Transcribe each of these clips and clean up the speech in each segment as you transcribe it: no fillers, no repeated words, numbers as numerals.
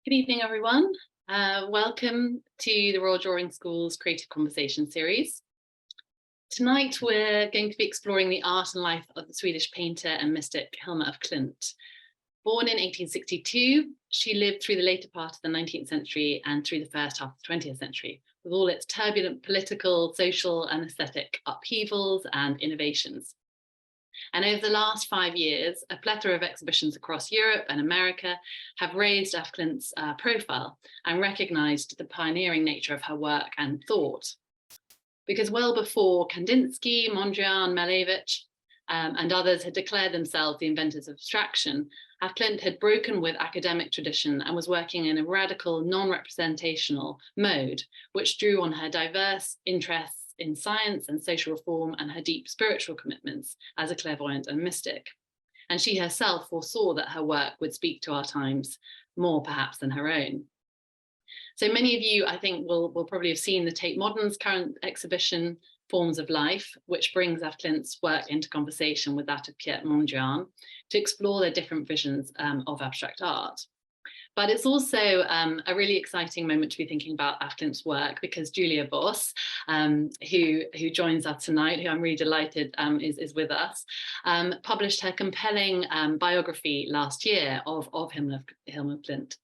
Good evening, everyone. Welcome to the Royal Drawing School's Creative Conversation series. Tonight, we're going to be exploring the art and life of the Swedish painter and mystic Hilma af Klint. Born in 1862, she lived through the later part of the 19th century and through the first half of the 20th century, with all its turbulent political, social, and aesthetic upheavals and innovations. And over the last 5 years, a plethora of exhibitions across Europe and America have raised Af Klint's profile and recognized the pioneering nature of her work and thought. Because well before Kandinsky, Mondrian, Malevich, and others had declared themselves the inventors of abstraction, Af Klint had broken with academic tradition and was working in a radical non-representational mode, which drew on her diverse interests in science and social reform and her deep spiritual commitments as a clairvoyant and mystic. And she herself foresaw that her work would speak to our times more perhaps than her own. So many of you, I think, will probably have seen the Tate Modern's current exhibition, Forms of Life, which brings Af Klint's work into conversation with that of Pierre Mondrian to explore their different visions of abstract art. But it's also a really exciting moment to be thinking about Af Klint's work because Julia Voss, who joins us tonight, who I'm really delighted is with us, published her compelling biography last year of Hilma af Klint.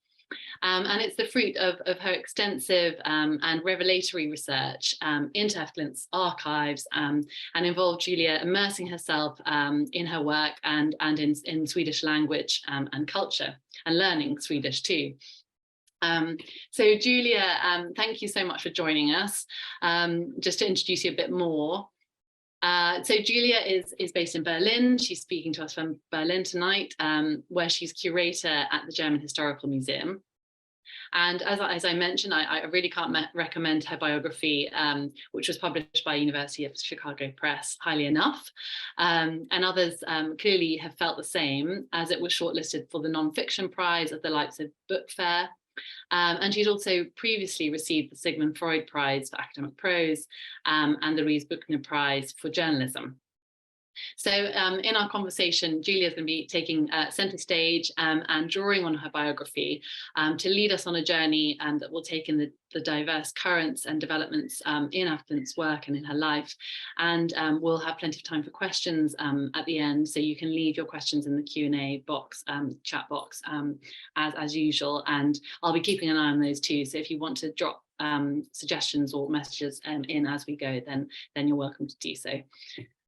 And it's the fruit of her extensive and revelatory research into Af Klint's archives and involved Julia immersing herself in her work and in Swedish language and culture and learning Swedish too. So Julia, thank you so much for joining us. Just to introduce you a bit more. So Julia is based in Berlin. She's speaking to us from Berlin tonight, where she's curator at the German Historical Museum. And as I mentioned, I really can't recommend her biography, which was published by University of Chicago Press, highly enough. And others clearly have felt the same, as it was shortlisted for the Nonfiction Prize at the Leipzig Book Fair. And she'd also previously received the Sigmund Freud Prize for Academic Prose and the Louise Buchner Prize for Journalism. So in our conversation, Julia is going to be taking center stage and drawing on her biography to lead us on a journey that will take in the diverse currents and developments in Af Klint's work and in her life. And we'll have plenty of time for questions at the end, so you can leave your questions in the Q&A box, chat box, as usual. And I'll be keeping an eye on those too. So if you want to drop suggestions or messages in as we go, then you're welcome to do so.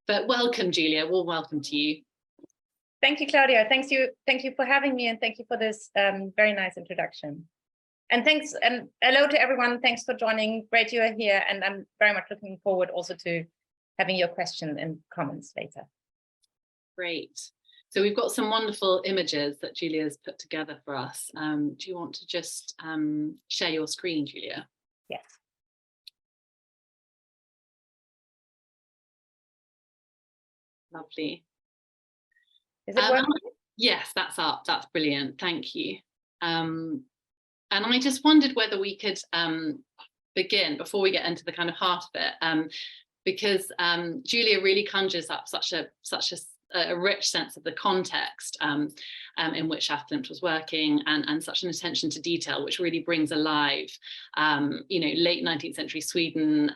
But welcome, Julia. Warm welcome to you. Thank you, Claudia. Thank you for having me, and thank you for this very nice introduction. And thanks, and hello to everyone. Thanks for joining. Great you are here, and I'm very much looking forward also to having your questions and comments later. Great. So we've got some wonderful images that Julia's put together for us. Do you want to just share your screen, Julia? Yes. Lovely. Is it working? Yes, that's up. That's brilliant. Thank you. And I just wondered whether we could begin before we get into the kind of heart of it, because Julia really conjures up such a rich sense of the context in which Af Klint was working, and such an attention to detail, which really brings alive, late 19th century Sweden,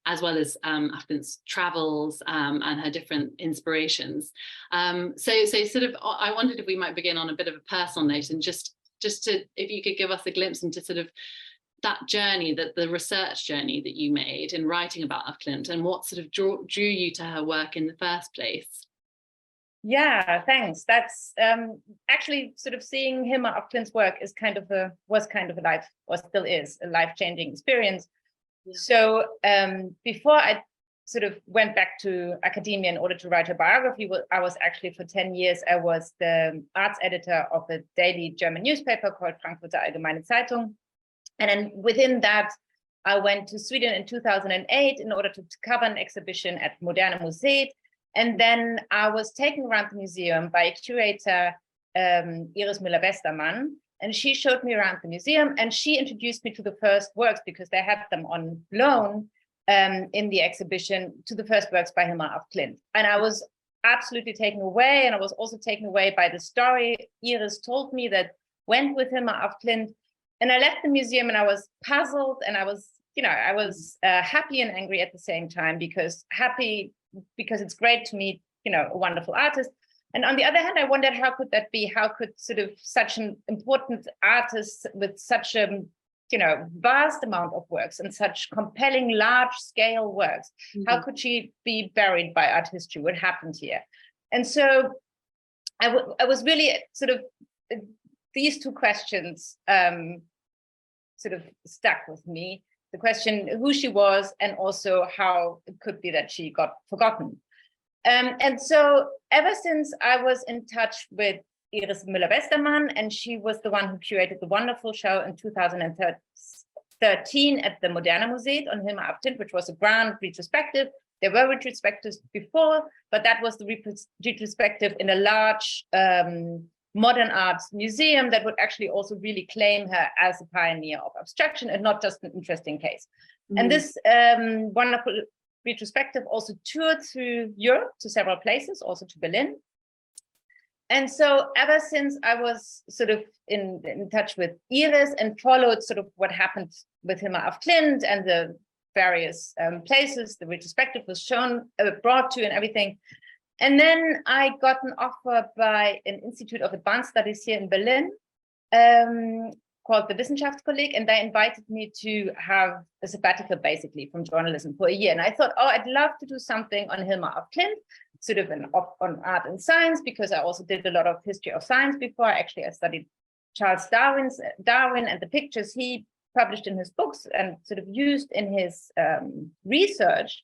as well as Af Klint's travels and her different inspirations. So sort of, I wondered if we might begin on a bit of a personal note, and just to, if you could give us a glimpse into sort of that journey, the research journey that you made in writing about Af Klint, and what sort of drew you to her work in the first place. Yeah, thanks. That's actually sort of seeing Hilma af Klint's work was kind of a life, or still is, a life-changing experience. Yeah. So before I sort of went back to academia in order to write her biography, I was actually for 10 years, I was the arts editor of a daily German newspaper called Frankfurter Allgemeine Zeitung. And then within that, I went to Sweden in 2008 in order to cover an exhibition at Moderne Museet. And then I was taken around the museum by a curator, Iris Müller-Westermann, and she showed me around the museum, and she introduced me to the first works, because they had them on loan in the exhibition, to the first works by Hilma af Klint. And I was absolutely taken away, and I was also taken away by the story Iris told me, that went with Hilma Af Klint, and I left the museum and I was puzzled, and I was happy and angry at the same time, because happy because it's great to meet, a wonderful artist. And on the other hand, I wondered, how could that be? How could sort of such an important artist with such a, vast amount of works and such compelling, large-scale works, how could she be buried by art history? What happened here? And so I was really sort of, these two questions sort of stuck with me. The question who she was, and also how it could be that she got forgotten. And so ever since I was in touch with Iris Müller-Westermann, and she was the one who curated the wonderful show in 2013 at the Moderne Museum on Hilma Af Klint, which was a grand retrospective. There were retrospectives before, but that was the retrospective in a large modern arts museum that would actually also really claim her as a pioneer of abstraction and not just an interesting case. And this wonderful retrospective also toured through Europe to several places, also to Berlin. And so ever since I was sort of in touch with Iris and followed sort of what happened with Hilma Af Klint and the various places the retrospective was shown, brought to and everything. And then I got an offer by an Institute of Advanced Studies here in Berlin called the Wissenschaftskolleg, and they invited me to have a sabbatical basically from journalism for a year. And I thought, oh, I'd love to do something on Hilma Af Klint, sort of on art and science, because I also did a lot of history of science before. Actually, I studied Charles Darwin and the pictures he published in his books and sort of used in his research.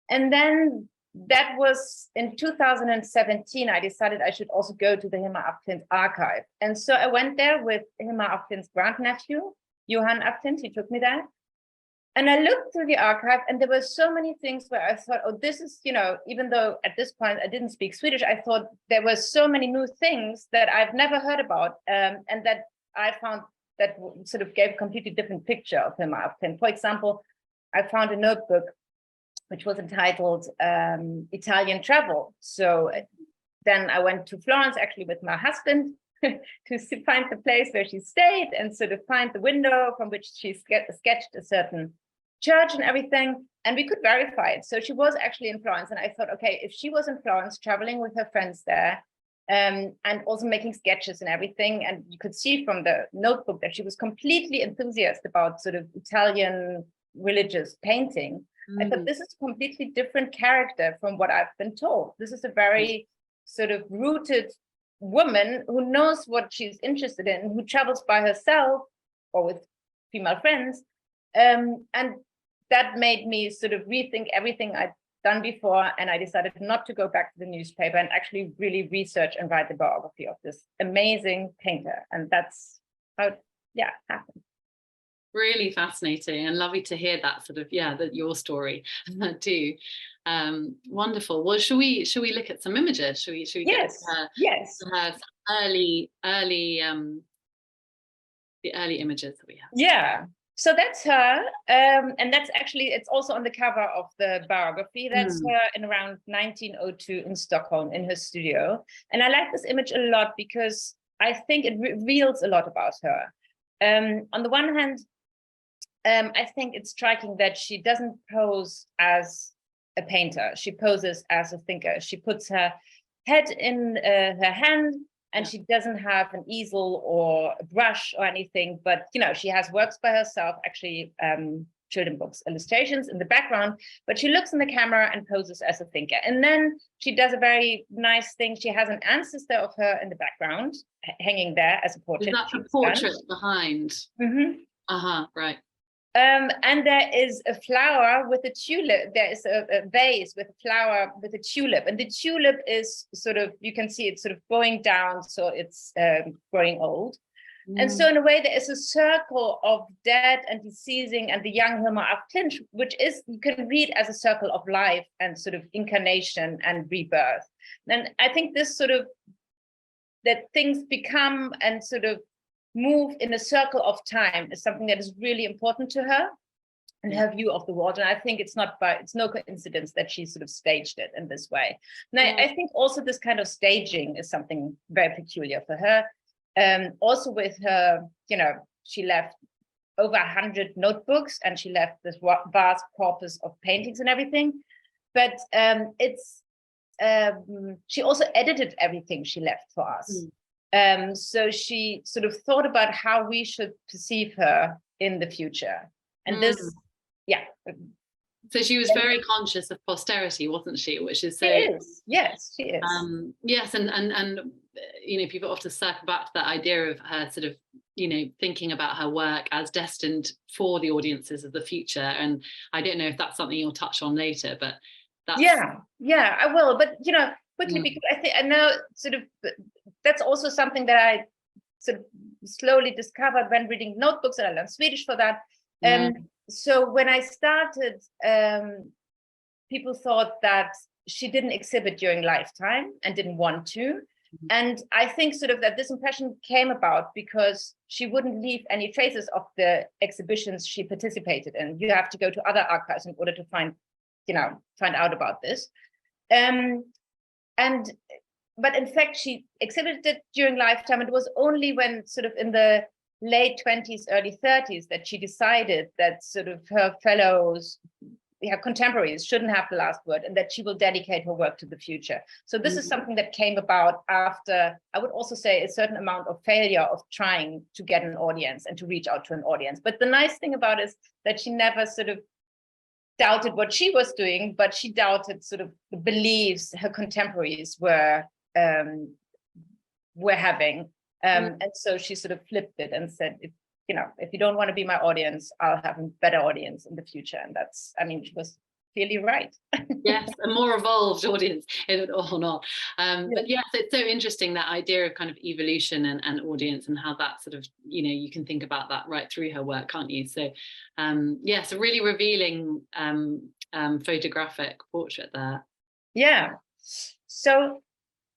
And then that was in 2017, I decided I should also go to the Hilma Af Klint archive. And so I went there with Hilma Af Klint's grandnephew, Johann Af Klint. He took me there. And I looked through the archive, and there were so many things where I thought, oh, this is, even though at this point I didn't speak Swedish, I thought there were so many new things that I've never heard about, and that I found that sort of gave a completely different picture of Hilma Af Klint. For example, I found a notebook which was entitled Italian Travel. So then I went to Florence actually with my husband to find the place where she stayed and sort of find the window from which she sketched a certain church and everything. And we could verify it. So she was actually in Florence. And I thought, okay, if she was in Florence traveling with her friends there, and also making sketches and everything, and you could see from the notebook that she was completely enthusiastic about sort of Italian religious painting. I thought this is a completely different character from what I've been told. This is a very sort of rooted woman who knows what she's interested in, who travels by herself or with female friends. And that made me sort of rethink everything I'd done before. And I decided not to go back to the newspaper and actually really research and write the biography of this amazing painter. And that's how it happened. Really fascinating, and lovely to hear that sort of, that your story too. Wonderful. Well, should we look at some images? Should we yes. get her early the early images that we have? Yeah. So that's her, and that's actually, it's also on the cover of the biography. That's her in around 1902 in Stockholm in her studio. And I like this image a lot because I think it reveals a lot about her. On the one hand, I think it's striking that she doesn't pose as a painter. She poses as a thinker. She puts her head in her hand, and she doesn't have an easel or a brush or anything, but she has works by herself, actually children books, illustrations in the background, but she looks in the camera and poses as a thinker. And then she does a very nice thing. She has an ancestor of her in the background, hanging there as a portrait. Is that the portrait behind? Right. And there is a flower with a tulip. There is a vase with a flower with a tulip, and the tulip is sort of, you can see it's sort of going down, so it's growing old. And so in a way, there is a circle of dead and deceasing and the young Hilma Af Klint, which is, you can read as a circle of life and sort of incarnation and rebirth. And I think this sort of, that things become and sort of move in a circle of time is something that is really important to her and her view of the world. And I think it's no coincidence that she sort of staged it in this way. And I think also this kind of staging is something very peculiar for her. Also with her, she left over 100 notebooks, and she left this vast corpus of paintings and everything. But she also edited everything she left for us. So she sort of thought about how we should perceive her in the future. And this, yeah. So she was very conscious of posterity, wasn't she? Which is so. She is. Yes, she is. Yes, and people often circle back to that idea of her sort of thinking about her work as destined for the audiences of the future. And I don't know if that's something you'll touch on later, but that's... yeah, I will. But quickly, because I know sort of that's also something that I sort of slowly discovered when reading notebooks, and I learned Swedish for that. So when I started, people thought that she didn't exhibit during lifetime and didn't want to. And I think sort of that this impression came about because she wouldn't leave any traces of the exhibitions she participated in. You have to go to other archives in order to find out about this. But in fact, she exhibited during lifetime. It was only when sort of in the late 20s, early 30s that she decided that sort of her fellows, her contemporaries, shouldn't have the last word, and that she will dedicate her work to the future. So this is something that came about after, I would also say, a certain amount of failure of trying to get an audience and to reach out to an audience. But the nice thing about it is that she never sort of doubted what she was doing, but she doubted sort of the beliefs her contemporaries were having. And so she sort of flipped it and said, if you don't want to be my audience, I'll have a better audience in the future. And that's, she was clearly right. Yes, a more evolved audience, or not. But yes, it's so interesting, that idea of kind of evolution and audience, and how that sort of, you can think about that right through her work, can't you? So yes, a really revealing photographic portrait there. Yeah. So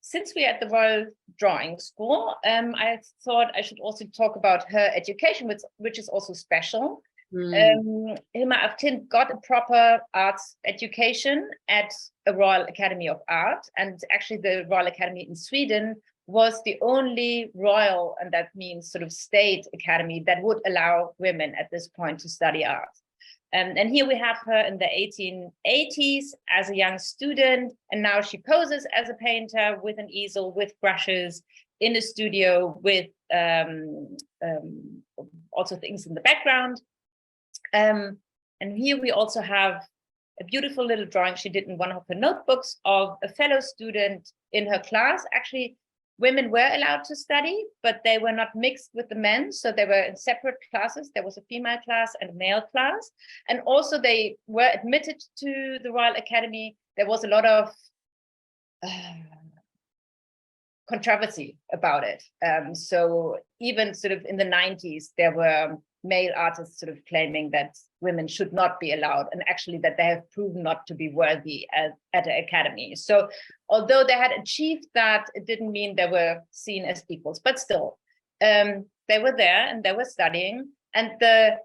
since we're at the Royal Drawing School, I thought I should also talk about her education, which is also special. Hilma Af Klint got a proper arts education at a Royal Academy of Art. And actually the Royal Academy in Sweden was the only royal, and that means sort of state academy, that would allow women at this point to study art. And here we have her in the 1880s as a young student, and now she poses as a painter with an easel, with brushes, in a studio, with also things in the background. And here we also have a beautiful little drawing she did in one of her notebooks of a fellow student in her class. Actually, women were allowed to study, but they were not mixed with the men. So they were in separate classes. There was a female class and a male class. And also they were admitted to the Royal Academy. There was a lot of controversy about it. So even sort of in the 90s, there were male artists sort of claiming that women should not be allowed, and actually that they have proven not to be worthy at the academy. So although they had achieved that, it didn't mean they were seen as equals, but still they were there and they were studying. And I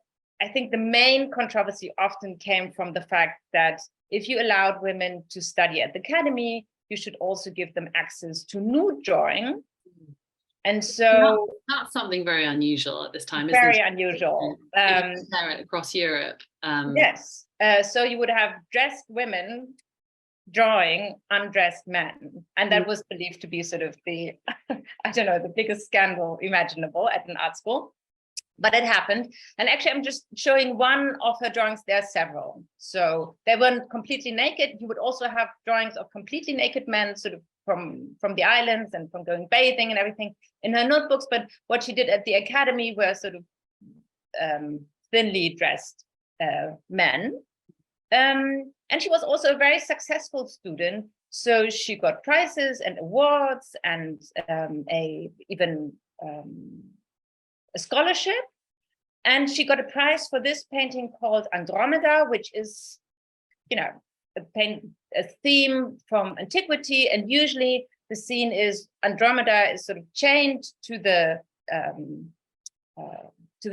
think the main controversy often came from the fact that if you allowed women to study at the academy, you should also give them access to nude drawing. And so that's something very unusual at this time. Very unusual. Across Europe. Yes. So you would have dressed women drawing undressed men. And that was believed to be sort of the, the biggest scandal imaginable at an art school. But it happened. And actually, I'm just showing one of her drawings. There are several. So they weren't completely naked. You would also have drawings of completely naked men, sort of from the islands and from going bathing and everything in her notebooks. But what she did at the academy were sort of thinly dressed men. And she was also a very successful student. So she got prizes and awards and even a scholarship. And she got a prize for this painting called Andromeda, which is, a theme from antiquity. And usually the scene is Andromeda is sort of chained to the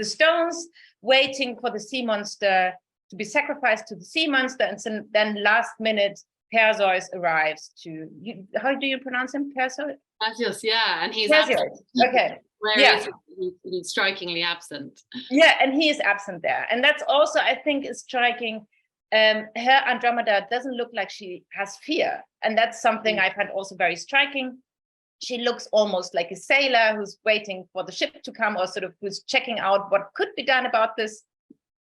stones, waiting for the sea monster to be sacrificed to the sea monster. And so then last minute, Perseus arrives to, how do you pronounce him? Perseus? Perseus, yeah. And he's Perseus. Okay. Whereas he's strikingly absent. Yeah, and he is absent there. And that's also, I think, is striking. Her Andromeda doesn't look like she has fear. And that's something I find also very striking. She looks almost like a sailor who's waiting for the ship to come, or sort of who's checking out what could be done about this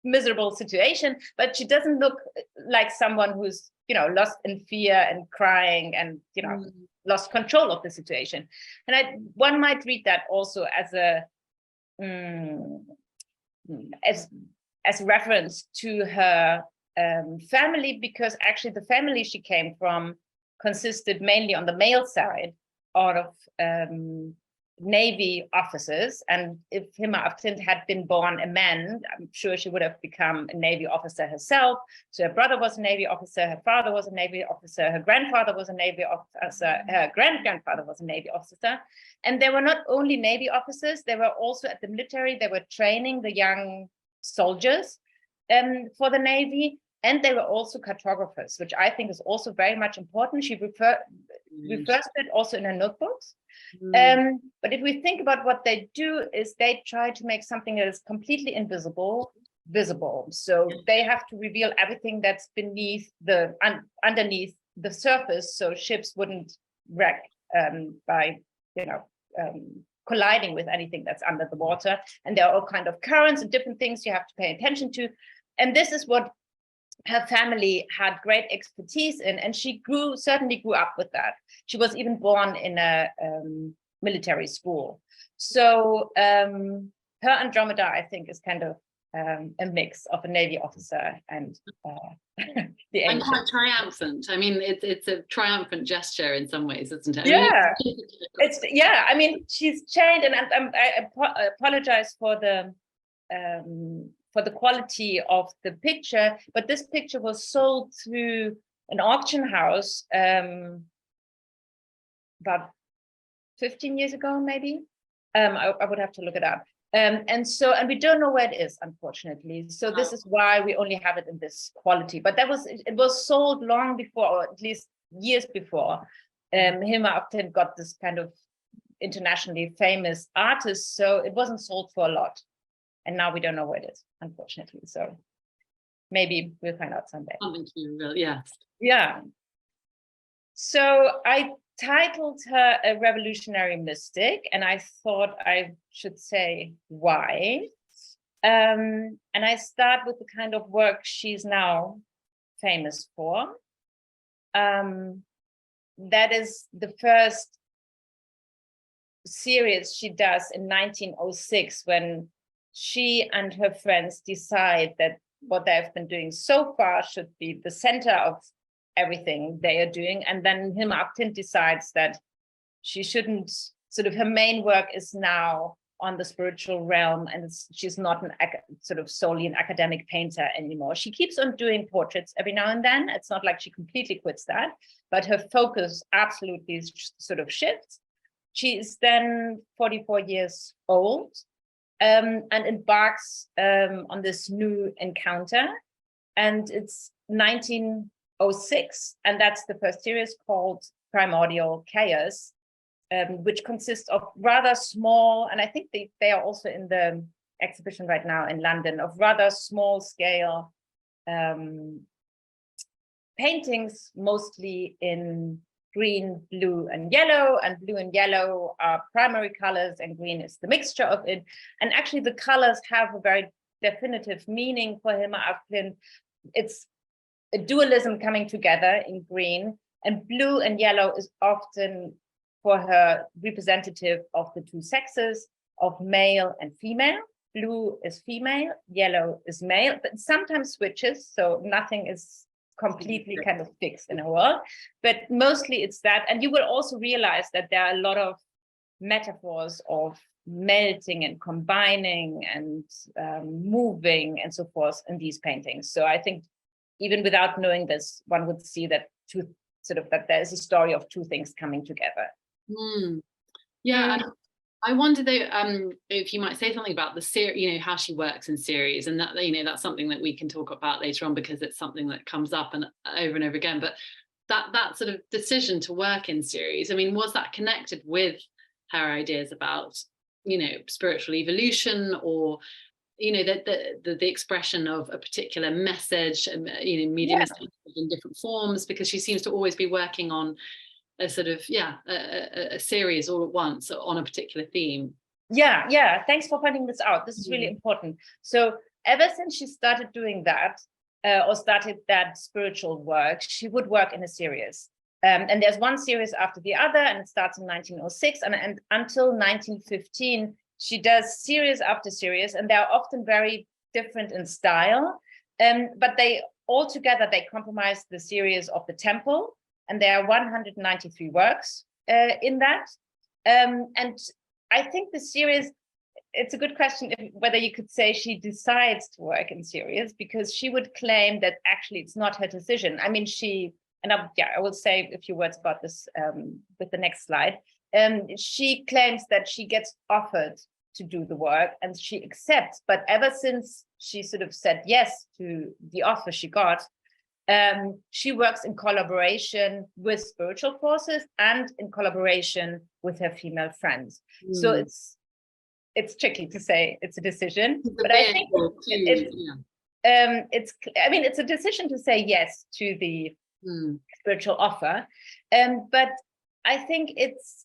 miserable situation. But she doesn't look like someone who's, lost in fear and crying and, lost control of the situation. And one might read that also as a as reference to her family, because actually the family she came from consisted mainly on the male side of Navy officers. And if Hilma af Klint had been born a man, I'm sure she would have become a Navy officer herself. So her brother was a Navy officer, her father was a Navy officer, her grandfather was a Navy officer, her great-grandfather was a Navy officer. And they were not only Navy officers, they were also at the military, they were training the young soldiers for the Navy. And they were also cartographers, which I think is also very much important. She refers to it also in her notebooks. But if we think about what they do, is they try to make something that is completely invisible visible. So they have to reveal everything that's beneath underneath the surface, so ships wouldn't wreck by colliding with anything that's under the water. And there are all kinds of currents and different things you have to pay attention to. And this is what her family had great expertise in, and she certainly grew up with that. She was even born in a military school. So her Andromeda, I think, is kind of a mix of a Navy officer and the and quite triumphant. I mean, it's a triumphant gesture in some ways, isn't it? I mean, she's changed, and I apologize for the quality of the picture, but this picture was sold through an auction house about 15 years ago, maybe. I would have to look it up. And we don't know where it is, unfortunately. So this is why we only have it in this quality. But it was sold long before, or at least years before, Hilma af Klint got this kind of internationally famous artist. So it wasn't sold for a lot. And now we don't know where it is, unfortunately. So maybe we'll find out someday. Something to be real, yes. Yeah. So I titled her a revolutionary mystic, and I thought I should say why. And I start with the kind of work she's now famous for. That is the first series she does in 1906, when she and her friends decide that what they have been doing so far should be the center of everything they are doing. And then Hilma af Klint decides that she shouldn't, sort of her main work is now on the spiritual realm, and she's not solely an academic painter anymore. She keeps on doing portraits every now and then. It's not like she completely quits that, but her focus absolutely sort of shifts. She is then 44 years old. And embarks on this new encounter, and it's 1906, and that's the first series called Primordial Chaos, which consists of rather small, and I think they are also in the exhibition right now in London, of rather small scale paintings, mostly in green, blue, and yellow, and blue and yellow are primary colors, and green is the mixture of it. And actually the colors have a very definitive meaning for Hilma af Klint. It's a dualism coming together in green, and blue and yellow is often for her representative of the two sexes, of male and female. Blue is female, yellow is male, but sometimes switches, so nothing is completely kind of fixed in a world, but mostly it's that. And you will also realize that there are a lot of metaphors of melting and combining and moving and so forth in these paintings. So I think even without knowing this, one would see that that there is a story of two things coming together. Yeah. I wonder though, if you might say something about the series, how she works in series, and that, that's something that we can talk about later on, because it's something that comes up and over and over again. But that sort of decision to work in series, I mean, was that connected with her ideas about spiritual evolution, or the expression of a particular message, mediumistic in different forms, because she seems to always be working on a sort of a series all at once on a particular theme. Yeah, thanks for pointing this out. This is really important. So ever since she started doing that, or started that spiritual work, she would work in a series. And there's one series after the other, and it starts in 1906, and until 1915, she does series after series, and they're often very different in style. But they all together, they comprise the series of the Temple, and there are 193 works in that. And I think the series, it's a good question whether you could say she decides to work in series, because she would claim that actually it's not her decision. I mean, I will say a few words about this with the next slide. She claims that she gets offered to do the work and she accepts, but ever since she sort of said yes to the offer she got, she works in collaboration with spiritual forces and in collaboration with her female friends. So it's tricky to say it's a decision, but I think it's a decision to say yes to the spiritual offer. But I think it's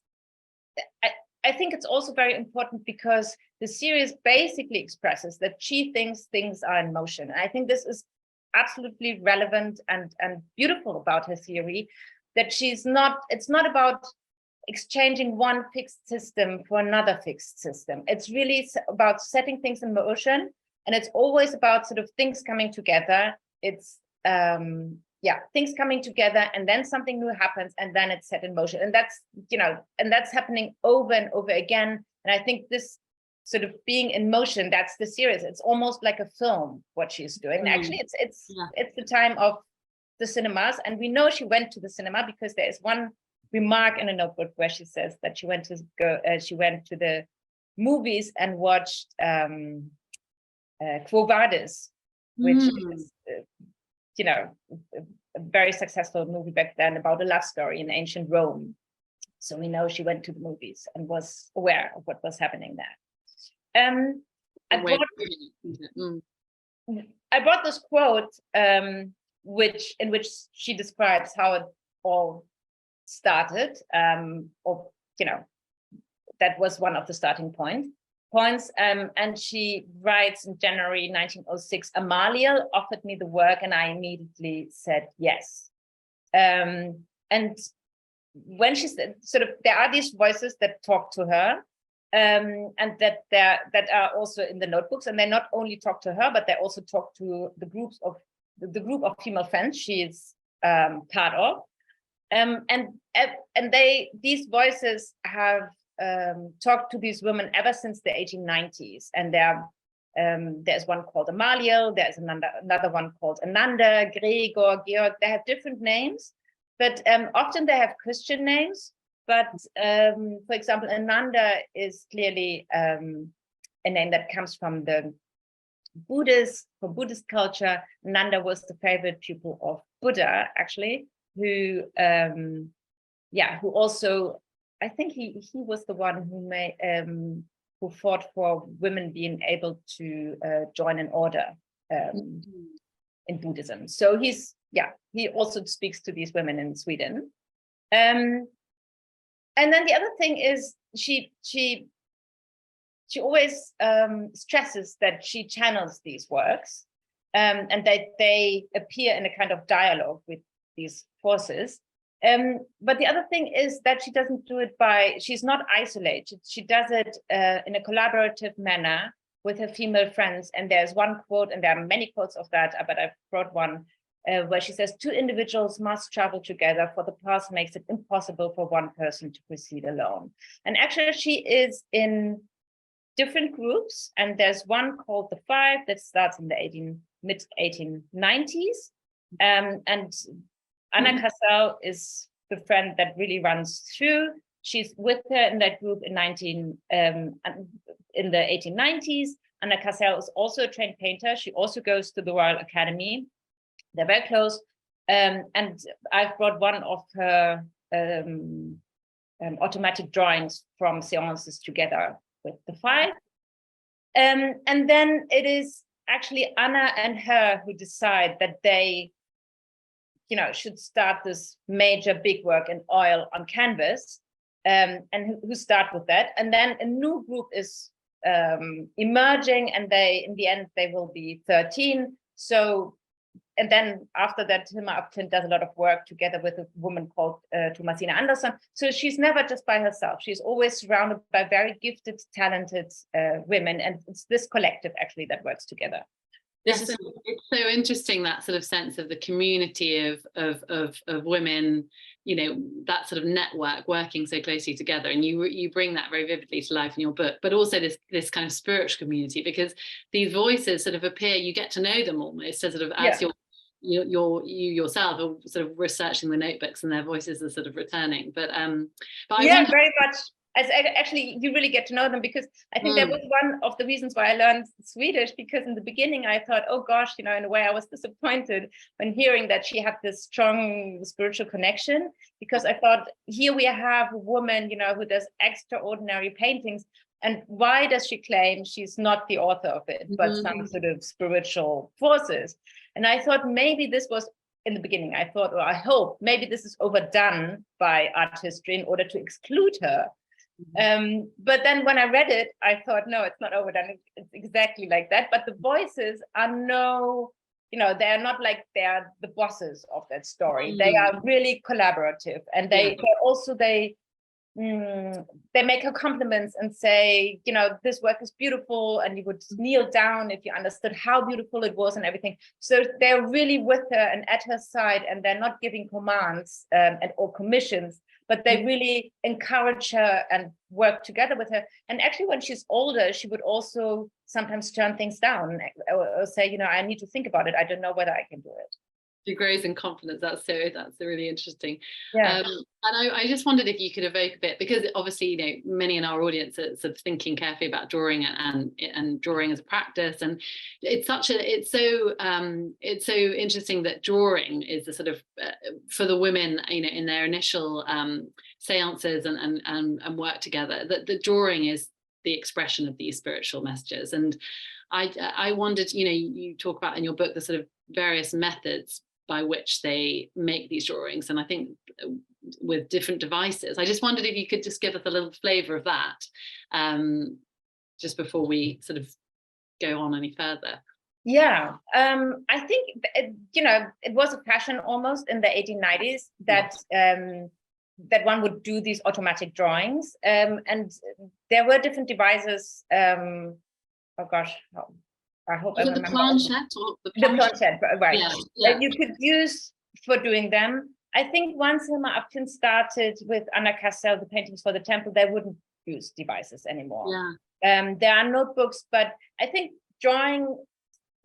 also very important because the series basically expresses that she thinks things are in motion. And I think this is absolutely relevant and beautiful about her theory, that it's not about exchanging one fixed system for another fixed system. It's really about setting things in motion, and it's always about sort of things coming together. It's things coming together, and then something new happens, and then it's set in motion. And that's happening over and over again. And I think this sort of being in motion, that's the series. It's almost like a film, what she's doing. Actually, it's the time of the cinemas, and we know she went to the cinema because there is one remark in a notebook where she says that she went to the movies and watched Quo Vadis, which is a very successful movie back then about a love story in ancient Rome. So we know she went to the movies and was aware of what was happening there. I brought this quote, in which she describes how it all started, that was one of the starting points. And she writes in January 1906, Amalia offered me the work and I immediately said yes. And when she said, sort of, there are these voices that talk to her, and that are also in the notebooks, and they not only talk to her, but they also talk to the group of female friends she is part of. And these voices have talked to these women ever since the 1890s, and there's one called Amalia, there's another one called Ananda, Gregor, Georg. They have different names, but often they have Christian names. But for example, Ananda is clearly a name that comes from the Buddhist culture. Ananda was the favorite pupil of Buddha, actually, who also, I think he was the one who fought for women being able to join an order in Buddhism. So he also speaks to these women in Sweden. And then the other thing is she always stresses that she channels these works, and that they appear in a kind of dialogue with these forces. But the other thing is that she doesn't do it she's not isolated. She does it in a collaborative manner with her female friends. And there's one quote, and there are many quotes of that, but I've brought one where she says, 2 individuals must travel together, for the path makes it impossible for one person to proceed alone. And actually she is in different groups, and there's one called the 5 that starts in the mid-1890s. And Anna Cassel is the friend that really runs through. She's with her in that group in the 1890s. Anna Cassel is also a trained painter. She also goes to the Royal Academy. They're very close. And I've brought one of her automatic drawings from seances together with the 5. And then it is actually Anna and her who decide that they, should start this major big work in oil on canvas, and who start with that. And then a new group is emerging, and in the end, they will be 13. So, and then after that, Hilma af Klint does a lot of work together with a woman called Thomasina Andersson. So she's never just by herself. She's always surrounded by very gifted, talented women. And it's this collective actually that works together. It's so interesting, that sort of sense of the community of women, that sort of network working so closely together, and you bring that very vividly to life in your book, but also this kind of spiritual community, because these voices sort of appear, you get to know them almost as sort of as you yourself are sort of researching the notebooks, and their voices are sort of returning. But I wonder, very much. As actually, you really get to know them, because I think that was one of the reasons why I learned Swedish, because in the beginning I thought, oh gosh, in a way I was disappointed when hearing that she had this strong spiritual connection, because I thought, here we have a woman, who does extraordinary paintings, and why does she claim she's not the author of it, but some sort of spiritual forces? And I thought maybe this was, in the beginning, I thought, or I hope, maybe this is overdone by art history in order to exclude her. But then when I read it, I thought, no, it's not overdone. It's exactly like that. But the voices are they're not like they're the bosses of that story. They are really collaborative, and they make her compliments and say, this work is beautiful, and you would kneel down if you understood how beautiful it was and everything. So they're really with her and at her side, and they're not giving commands or commissions, but they really encourage her and work together with her. And actually, when she's older, she would also sometimes turn things down or say, I need to think about it. I don't know whether I can do it. She grows in confidence. That's really interesting. Yeah. And I just wondered if you could evoke a bit, because obviously, many in our audience are sort of thinking carefully about drawing and drawing as a practice. And it's so interesting that drawing is the sort of for the women, in their initial seances and work together, that the drawing is the expression of these spiritual messages. And I wondered, you talk about in your book the sort of various methods by which they make these drawings, and I think with different devices. I just wondered if you could just give us a little flavor of that, just before we sort of go on any further. Yeah, I think it was a fashion almost in the 1890s that that one would do these automatic drawings, and there were different devices. Oh gosh. I hope I remember. The planchette, the planchette, right? Yeah. You could use for doing them. I think once Hilma af Klint started with Anna Cassel, the paintings for the temple, they wouldn't use devices anymore. Yeah. There are notebooks, but I think drawing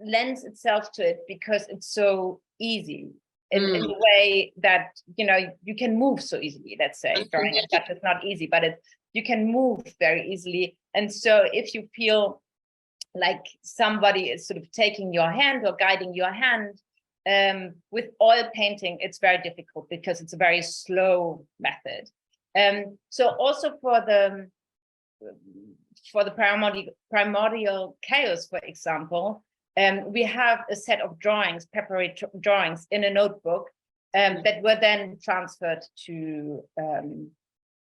lends itself to it because it's so easy in a way that you can move so easily. Let's say drawing as such is not easy, but you can move very easily. And so if you feel like somebody is sort of taking your hand or guiding your hand, with oil painting, it's very difficult because it's a very slow method. So also for the primordial chaos, for example, we have a set of drawings, preparatory drawings in a notebook that were then transferred to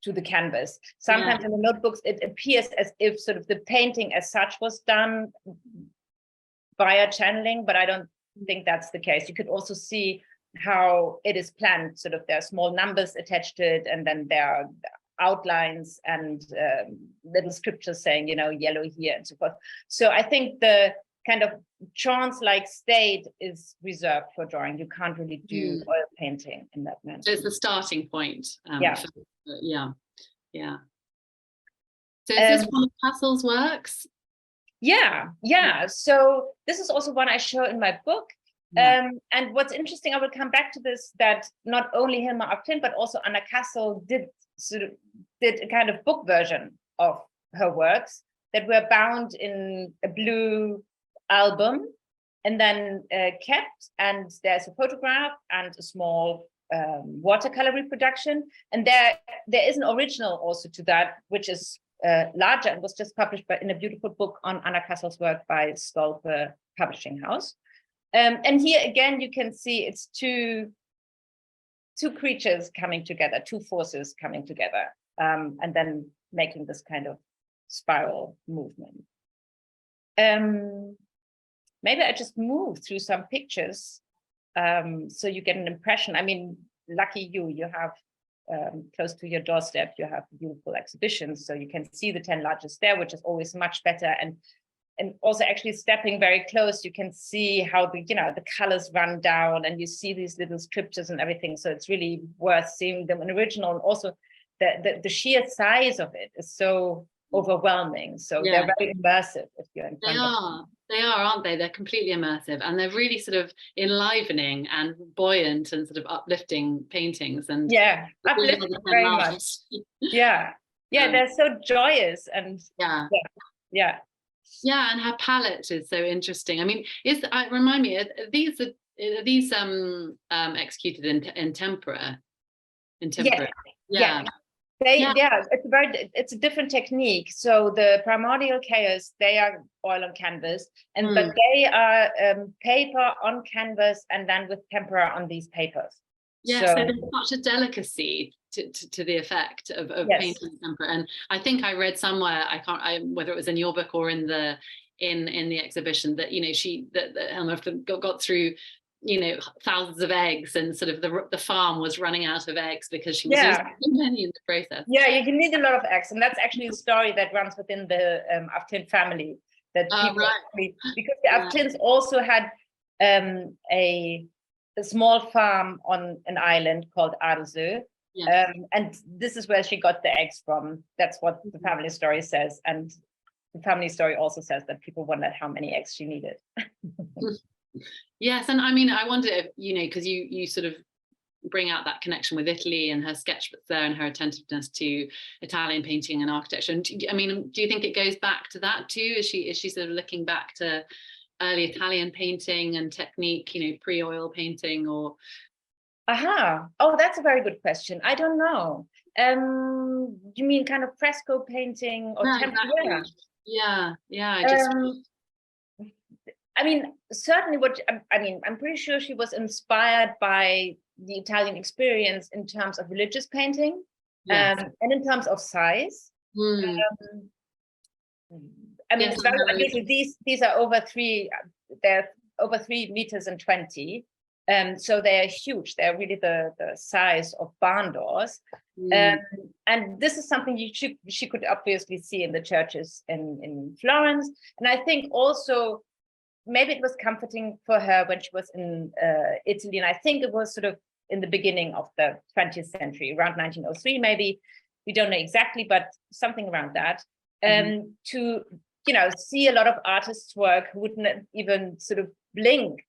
the canvas. Sometimes in the notebooks, it appears as if sort of the painting as such was done via channeling, but I don't think that's the case. You could also see how it is planned. Sort of there are small numbers attached to it, and then there are outlines and little scriptures saying, yellow here and so forth. So I think the kind of trance-like state is reserved for drawing. You can't really do oil painting in that manner. So it's the starting point. Yeah. So is this one of Cassel's works? Yeah. So this is also one I show in my book. And what's interesting, I will come back to this, that not only Hilma af Klint, but also Anna Cassel did a kind of book version of her works that were bound in a blue album and then kept, and there's a photograph and a small watercolor reproduction, and there is an original also to that, which is larger and was just published in a beautiful book on Anna Kassel's work by Stolpe Publishing House. And here again, you can see it's two creatures coming together, two forces coming together, and then making this kind of spiral movement. Maybe I just move through some pictures so you get an impression. I mean, lucky you have close to your doorstep, you have beautiful exhibitions, so you can see the 10 largest there, which is always much better. And also actually stepping very close, you can see how the colors run down, and you see these little scriptures and everything. So it's really worth seeing them in original. And also the sheer size of it is so overwhelming. So they're very immersive if you're in front of them. They are, aren't they? They're completely immersive, and they're really sort of enlivening and buoyant and sort of uplifting paintings. And uplifting very much. They're so joyous and and her palette is so interesting. I mean, remind me, are these executed in tempera? It's a different technique. So the primordial chaos, they are oil on canvas, but they are paper on canvas and then with tempera on these papers. So there's such a delicacy to the effect of painting tempera. And I think I read somewhere, whether it was in your book or in the exhibition, that that Hilma got through thousands of eggs, and sort of the farm was running out of eggs because she was using too many in the process. You need a lot of eggs, and that's actually a story that runs within the Af Klint family. That people because the Af Klints also had a small farm on an island called Adelzö. And this is where she got the eggs from. That's what the family story says. And the family story also says that people wondered how many eggs she needed. Yes, and I mean, I wonder if, because you sort of bring out that connection with Italy and her sketchbooks there and her attentiveness to Italian painting and architecture. And do you think it goes back to that too? Is she sort of looking back to early Italian painting and technique, pre-oil painting, or? Oh, that's a very good question. I don't know. You mean kind of fresco painting or tempera? I mean, certainly I'm pretty sure she was inspired by the Italian experience in terms of religious painting, and in terms of size. It's very unusual. These are over 3 meters and 20. So they are huge. They're really the size of barn doors. And this is something she could obviously see in the churches in Florence. And I think also maybe it was comforting for her when she was in Italy. And I think it was sort of in the beginning of the 20th century, around 1903, maybe. We don't know exactly, but something around that. To see a lot of artists' work who wouldn't even sort of blink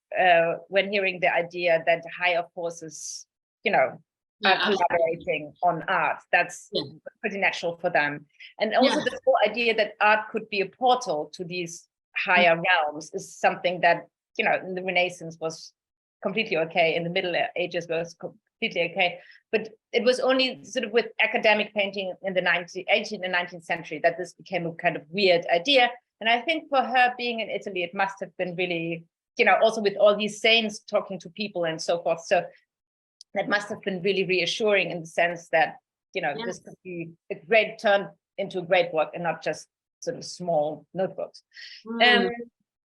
when hearing the idea that higher forces, are collaborating on art. That's pretty natural for them. And also the whole idea that art could be a portal to these higher realms is something that, in the Renaissance was completely okay, in the Middle Ages was completely okay. But it was only sort of with academic painting in the 18th and 19th century that this became a kind of weird idea. And I think for her being in Italy, it must have been really, also with all these saints talking to people and so forth. So that must have been really reassuring in the sense that, this could be a great turn into a great work and not just sort of small notebooks.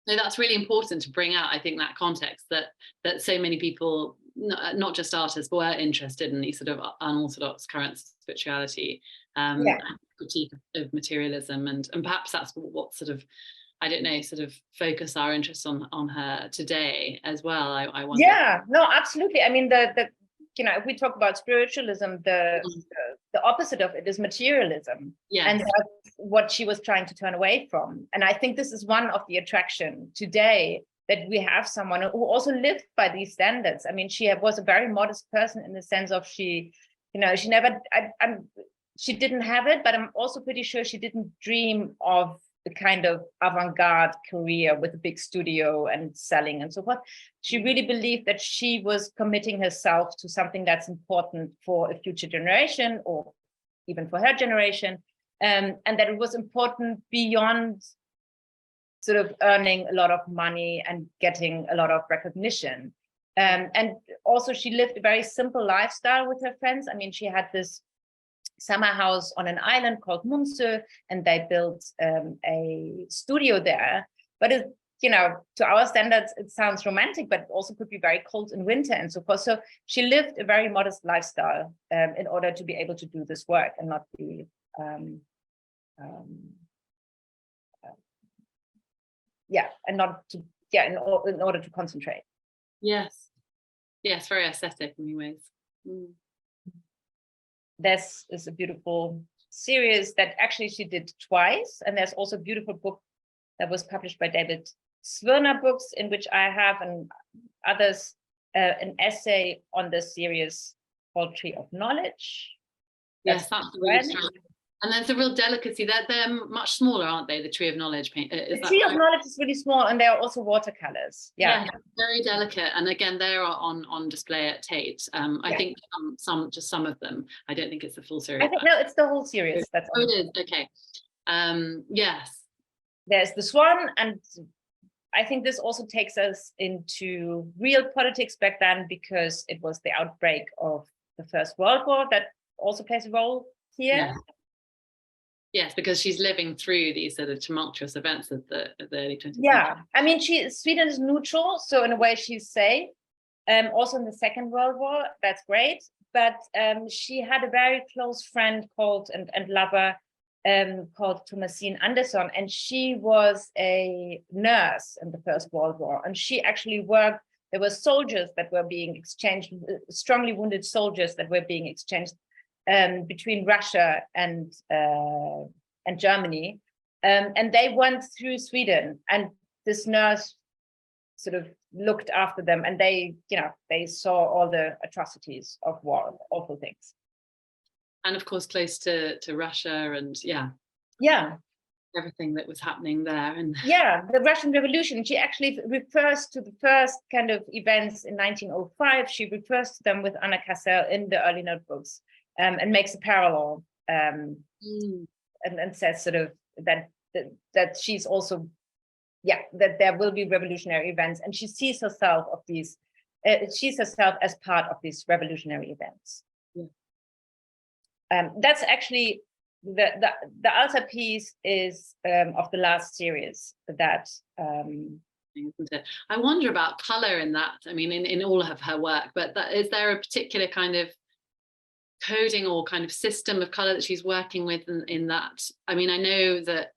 No, that's really important to bring out, I think, that context that so many people, not just artists, but were interested in these sort of unorthodox currents of spirituality, and critique of materialism, and perhaps that's what sort of, I don't know, sort of focus our interest on her today as well. I wonder. Yeah, no, absolutely. I mean, if we talk about spiritualism, the opposite of it is materialism. And that's what she was trying to turn away from. And I think this is one of the attraction today, that we have someone who also lived by these standards. I mean, she was a very modest person in the sense of she never, she didn't have it, but I'm also pretty sure she didn't dream of the kind of avant-garde career with a big studio and selling and so forth. She really believed that she was committing herself to something that's important for a future generation, or even for her generation. and that it was important beyond sort of earning a lot of money and getting a lot of recognition. And also she lived a very simple lifestyle with her friends. I mean, she had this summer house on an island called Munse, and they built a studio there. But it, you know, to our standards, it sounds romantic, but it also could be very cold in winter and so forth. So she lived a very modest lifestyle in order to be able to do this work and not be, in order to concentrate. Yes, yes, very aesthetic in many ways. Mm. This is a beautiful series that actually she did twice, and there's also a beautiful book that was published by David Swirner Books, in which I have and others an essay on this series called Tree of Knowledge. Yes, that's really strong. And there's a real delicacy that they're much smaller, aren't they? The Tree of Knowledge paint. The Tree of Knowledge is really small, and they are also watercolors. Yeah, very delicate. And again, they are on display at Tate. I think some of them. I don't think it's the full series. I think no, it's the whole series. That's it is. Okay. Yes. There's this one, and I think this also takes us into real politics back then, because it was the outbreak of the First World War that also plays a role here. Yeah. Yes, because she's living through these sort of tumultuous events of the early 20th century. Yeah, I mean, Sweden is neutral, so in a way she's safe. Also in the Second World War, that's great. But she had a very close friend called and lover called Thomasine Anderson, and she was a nurse in the First World War, and she actually worked. There were soldiers that were being exchanged, strongly wounded soldiers that were being exchanged between Russia and Germany, and they went through Sweden, and this nurse sort of looked after them, and they saw all the atrocities of war, awful things. And of course, close to Russia, and everything that was happening there, and the Russian Revolution. She actually refers to the first kind of events in 1905. She refers to them with Anna Cassel in the early notebooks. And makes a parallel, and says sort of that she's also, that there will be revolutionary events, and she sees herself as part of these revolutionary events. Yeah. That's actually the altarpiece is of the last series that. Isn't it? I wonder about color in that. I mean, in all of her work, but is there a particular kind of coding or kind of system of color that she's working with in that? I mean, I know that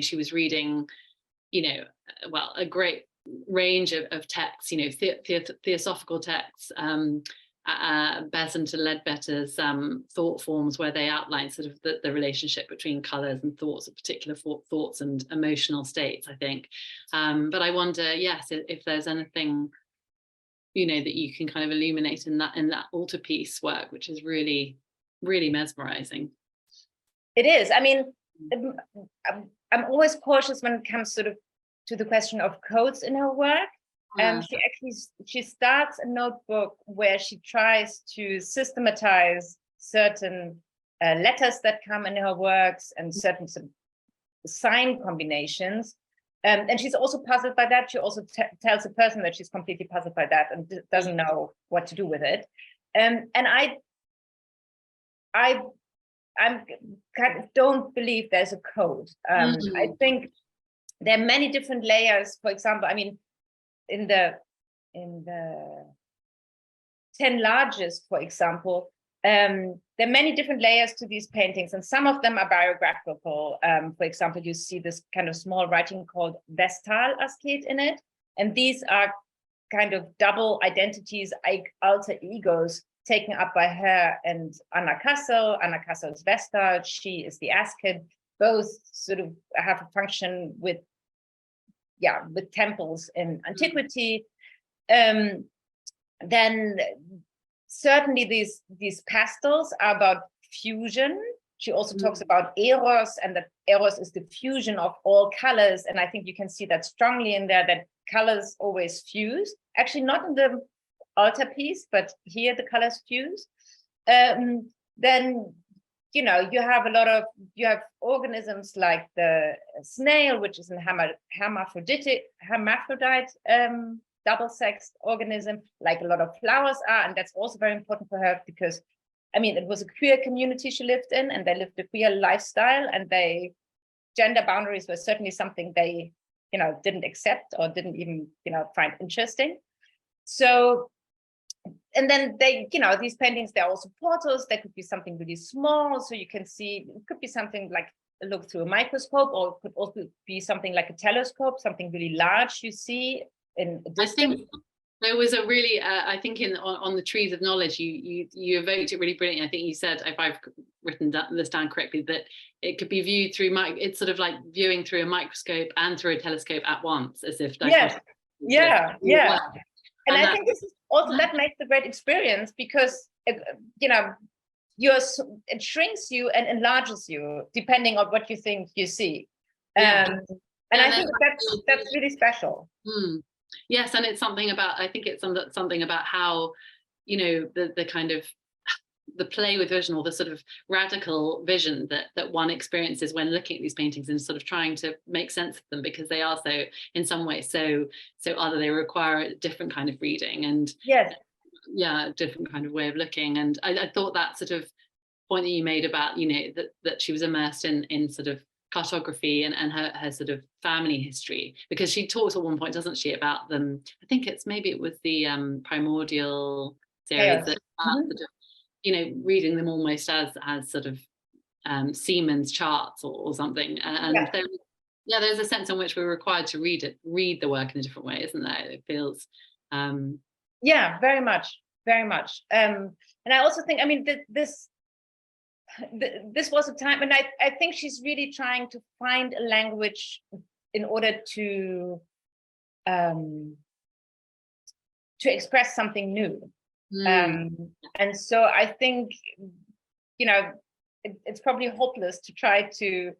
she was reading a great range of texts, theosophical texts, Besant and Ledbetter's thought forms, where they outline sort of the relationship between colors and thoughts, of particular thoughts and emotional states, I think. But I wonder, if there's anything that you can kind of illuminate in that altarpiece work, which is really, really mesmerizing. It is. I mean, I'm always cautious when it comes sort of to the question of codes in her work. She starts a notebook where she tries to systematize certain letters that come in her works and certain sign combinations. And she's also puzzled by that. She also tells the person that she's completely puzzled by that and doesn't know what to do with it. And I kind of don't believe there's a code. I think there are many different layers. For example, I mean, in the 10 largest, for example, there are many different layers to these paintings, and some of them are biographical. For example, you see this kind of small writing called Vestal Asket in it, and these are kind of double identities, alter egos, taken up by her and Anna Cassel. Anna Cassel's Vestal, she is the Asket. Both sort of have a function with temples in antiquity. Then certainly these pastels are about fusion. She also talks about eros, and that eros is the fusion of all colors. And I think you can see that strongly in there, that colors always fuse. Actually, not in the altarpiece, but here the colors fuse. Then you have organisms like the snail, which is a hermaphrodite double-sexed organism, like a lot of flowers are, and that's also very important for her because, I mean, it was a queer community she lived in, and they lived a queer lifestyle, and gender boundaries were certainly something they, didn't accept or didn't even, find interesting. So, and then these paintings, they're also portals. There could be something really small, so you can see, it could be something like a look through a microscope, or it could also be something like a telescope, something really large you see in a distance. I think there was a really, I think on the trees of knowledge, you evoked it really brilliantly. I think you said, if I've written this down correctly, that it could be viewed through, it's sort of like viewing through a microscope and through a telescope at once, as if. Yes, yeah. And I think this is also, that makes a great experience because, it shrinks you and enlarges you depending on what you think you see. And I think that's really special. Yes, and it's something about, I think it's something about how, the kind of the play with vision, or the sort of radical vision that one experiences when looking at these paintings and sort of trying to make sense of them, because they are so, in some ways, so other. They require a different kind of reading, and a different kind of way of looking. And I thought that sort of point that you made about, that she was immersed in sort of cartography and her sort of family history, because she talks at one point, doesn't she, about them. I think maybe it was the primordial series that sort of, reading them almost as sort of Siemens charts or something. And there's a sense in which we're required to read the work in a different way, isn't there? It feels. Very much. And I also think, I mean, this was a time, and I think she's really trying to find a language in order to express something new. And so I think, it's probably hopeless to try to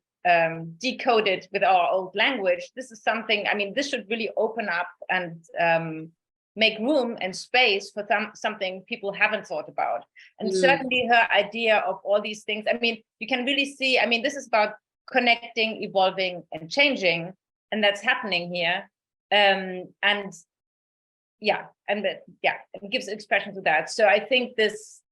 decode it with our old language. This is something, I mean, this should really open up and make room and space for something people haven't thought about. And certainly her idea of all these things, I mean, you can really see, I mean, this is about connecting, evolving, and changing, and that's happening here. It gives expression to that. So I think this,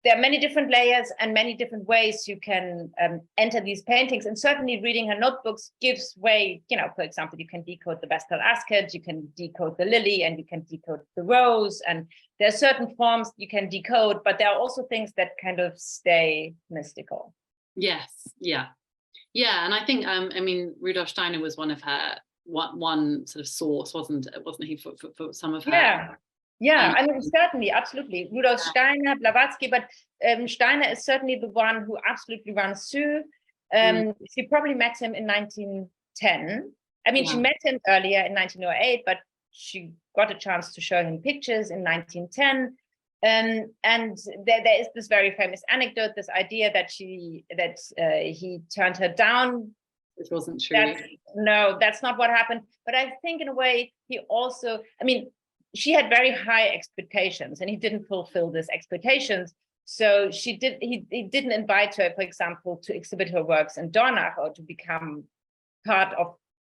there are many different layers and many different ways you can enter these paintings. And certainly reading her notebooks gives way, for example, you can decode the Vestal Ascot, you can decode the lily, and you can decode the rose. And there are certain forms you can decode, but there are also things that kind of stay mystical. Yes, yeah. And I think, I mean, Rudolf Steiner was one of her, one sort of source, wasn't he, for some of her? Yeah, I mean, certainly, absolutely. Rudolf Steiner, Blavatsky, but Steiner is certainly the one who absolutely runs through. She probably met him in 1910. I mean, she met him earlier in 1908, but she got a chance to show him pictures in 1910. And there is this very famous anecdote, this idea that he turned her down. Which wasn't true. No, that's not what happened. But I think in a way, he also, I mean, she had very high expectations and he didn't fulfill these expectations. So he didn't invite her, for example, to exhibit her works in Dornach or to become part of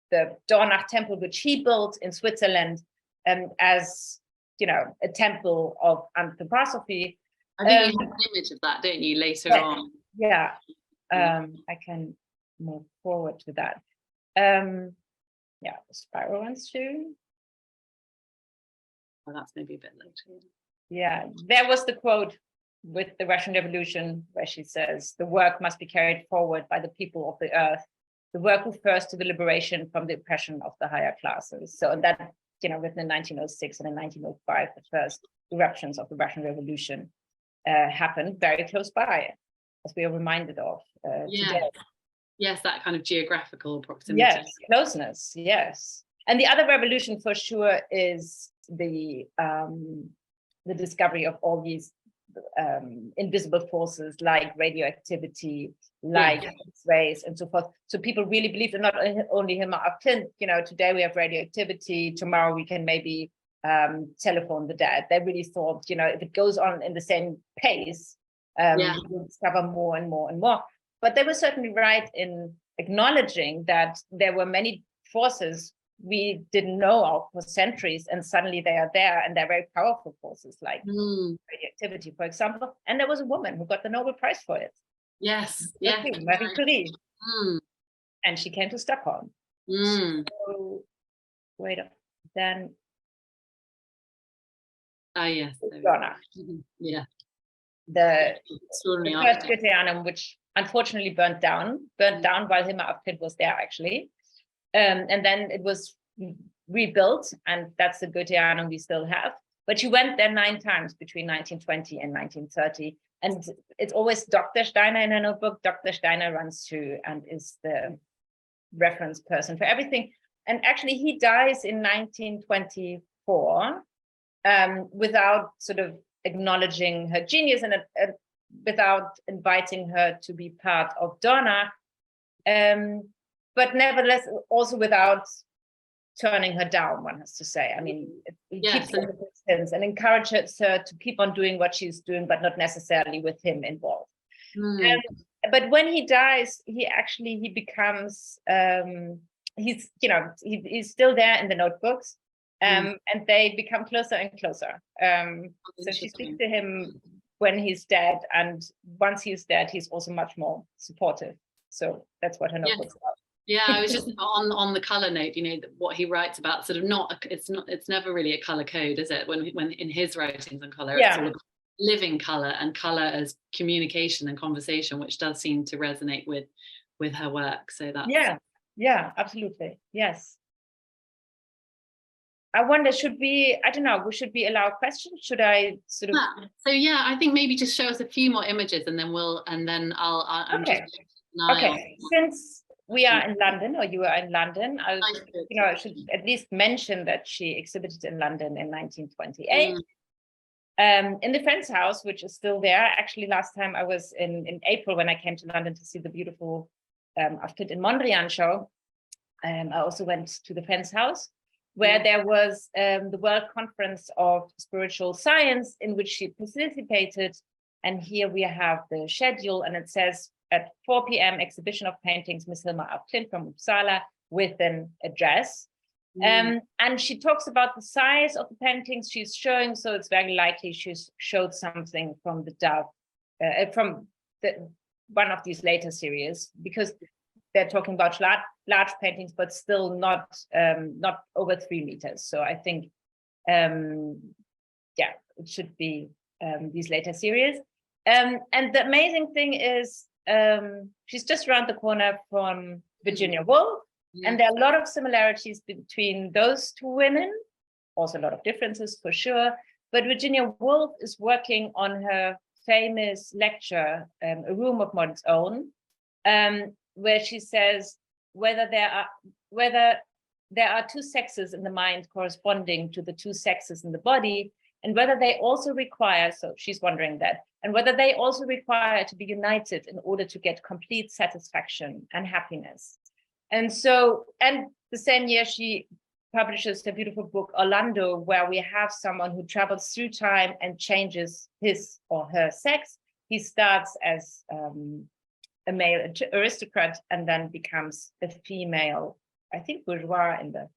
the Dornach Temple, which he built in Switzerland as, a temple of anthroposophy. I think you have an image of that, don't you, later on? Yeah, I can move forward to that. The spiral ones too. Well, that's maybe a bit later. Yeah, there was the quote with the Russian Revolution where she says, "The work must be carried forward by the people of the earth. The work refers to the liberation from the oppression of the higher classes." So that, written in 1906 and in 1905, the first eruptions of the Russian Revolution happened very close by, as we are reminded of today. Yes, that kind of geographical proximity. Yes, closeness, yes. And the other revolution for sure is the discovery of all these invisible forces like radioactivity, like X-rays, and so forth. So people really believe, and not only Hilma Af Klint, today we have radioactivity, tomorrow we can maybe telephone the dead. They really thought, if it goes on in the same pace, we'll discover more and more and more. But they were certainly right in acknowledging that there were many forces we didn't know of for centuries, and suddenly they are there, and they're very powerful forces, like radioactivity, for example. And there was a woman who got the Nobel Prize for it. Yes, Marie Curie. And she came to Stockholm. So, wait up, then. Yes. Donna. Yeah. The first Goetheanum, which unfortunately burnt down while Hilma af Klint was there, actually. And then it was rebuilt, and that's the Goetheanum we still have. But she went there 9 times between 1920 and 1930. And it's always Dr. Steiner in her notebook. Dr. Steiner runs through and is the reference person for everything. And actually, he dies in 1924 without sort of acknowledging her genius and without inviting her to be part of Donna. But nevertheless, also without turning her down, one has to say. I mean, he keeps her distance and encourages her to keep on doing what she's doing, but not necessarily with him involved. But when he dies, he becomes, he's still there in the notebooks, and they become closer and closer. So she speaks to him when he's dead, and once he's dead, he's also much more supportive. So that's what her notebooks are. Yeah, I was just on the color note, what he writes about, sort of it's never really a color code, is it? When in his writings on color, it's sort of living color and color as communication and conversation, which does seem to resonate with her work. So that's yeah, absolutely, yes. I wonder, should we allow questions? Should I sort of? So yeah, I think maybe just show us a few more images, and then I'll okay. Since we are in London, or you are in London, I should at least mention that she exhibited in London in 1928. In the Friends House, which is still there. Actually, last time I was in April when I came to London to see the beautiful Af Klint in Mondrian show. I also went to the Friends House, where there was the World Conference of Spiritual Science, in which she participated. And here we have the schedule, and it says, at 4 p.m. exhibition of paintings, Miss Hilma af Klint from Uppsala, with an address. And she talks about the size of the paintings she's showing. So it's very likely she's showed something from the Dove, from one of these later series, because they're talking about large paintings, but still not over 3 meters. So I think, it should be these later series. And the amazing thing is, she's just around the corner from Virginia Woolf, and there are a lot of similarities between those 2 women, also a lot of differences for sure. But Virginia Woolf is working on her famous lecture, A Room of One's Own, where she says whether there are 2 sexes in the mind corresponding to the 2 sexes in the body, and whether they also require, so she's wondering that, and whether they also require to be united in order to get complete satisfaction and happiness. And the same year she publishes the beautiful book Orlando, where we have someone who travels through time and changes his or her sex. He starts as a male aristocrat and then becomes a female, I think, bourgeois in the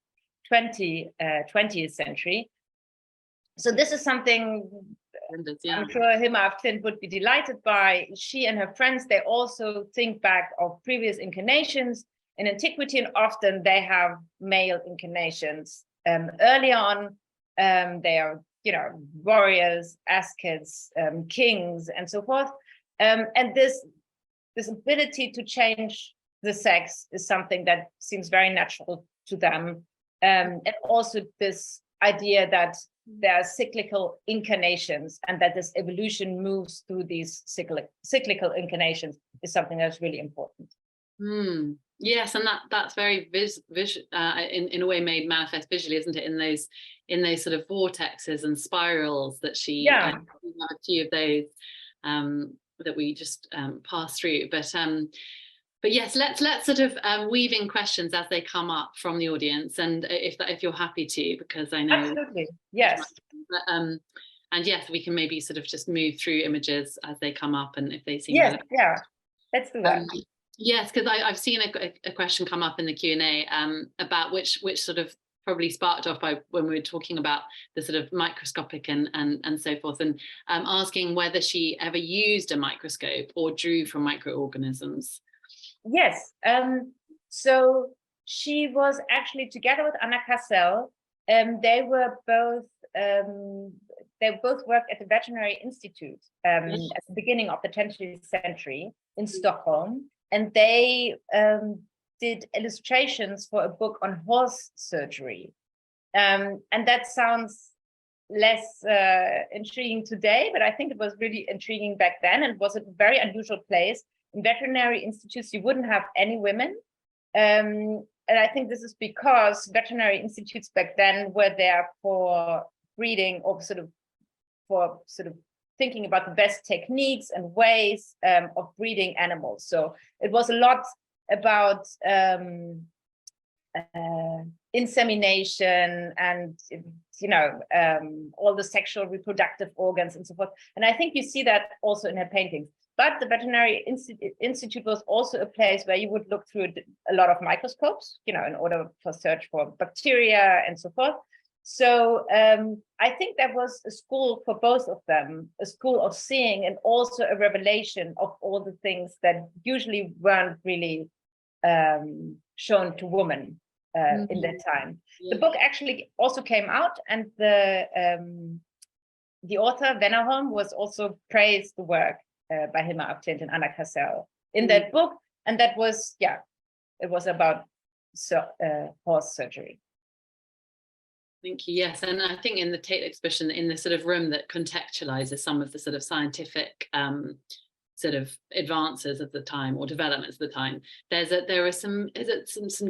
20th century. So this is something I'm sure Hilma af Klint would be delighted by. She and her friends, they also think back of previous incarnations in antiquity, and often they have male incarnations. Early on, they are, warriors, ascets, kings, and so forth. And this ability to change the sex is something that seems very natural to them. And also this idea that there are cyclical incarnations, and that this evolution moves through these cyclical incarnations is something that's really important. Yes, and that's very in a way made manifest visually, isn't it? In those sort of vortexes and spirals that she we have a few of those that we just passed through. But But yes, let's sort of weave in questions as they come up from the audience, and if you're happy to, because I know absolutely, yes. But, and yes, we can maybe sort of just move through images as they come up, and if they seem yes, yeah, let's do that. Yes, because I've seen a question come up in the Q&A about which sort of probably sparked off by when we were talking about the sort of microscopic and so forth, and asking whether she ever used a microscope or drew from microorganisms. Yes, so she was actually together with Anna Cassel. They both worked at the Veterinary Institute at the beginning of the 20th century in Stockholm, and they did illustrations for a book on horse surgery. And that sounds less intriguing today, but I think it was really intriguing back then, and it was a very unusual place. In veterinary institutes, you wouldn't have any women. And I think this is because veterinary institutes back then were there for breeding, or for thinking about the best techniques and ways of breeding animals. So it was a lot about insemination and, all the sexual reproductive organs and so forth. And I think you see that also in her paintings. But the Veterinary Institute was also a place where you would look through a lot of microscopes, in order for search for bacteria and so forth. So I think there was a school for both of them, a school of seeing, and also a revelation of all the things that usually weren't really shown to women in that time. Yeah. The book actually also came out, and the author, Wennerholm, was also praised the work by Hilma Af Klint and Anna Cassel in that book. And that was, it was about horse surgery. Thank you. Yes, and I think in the Tate exhibition, in the sort of room that contextualizes some of the sort of scientific sort of advances of the time, or developments of the time, there are some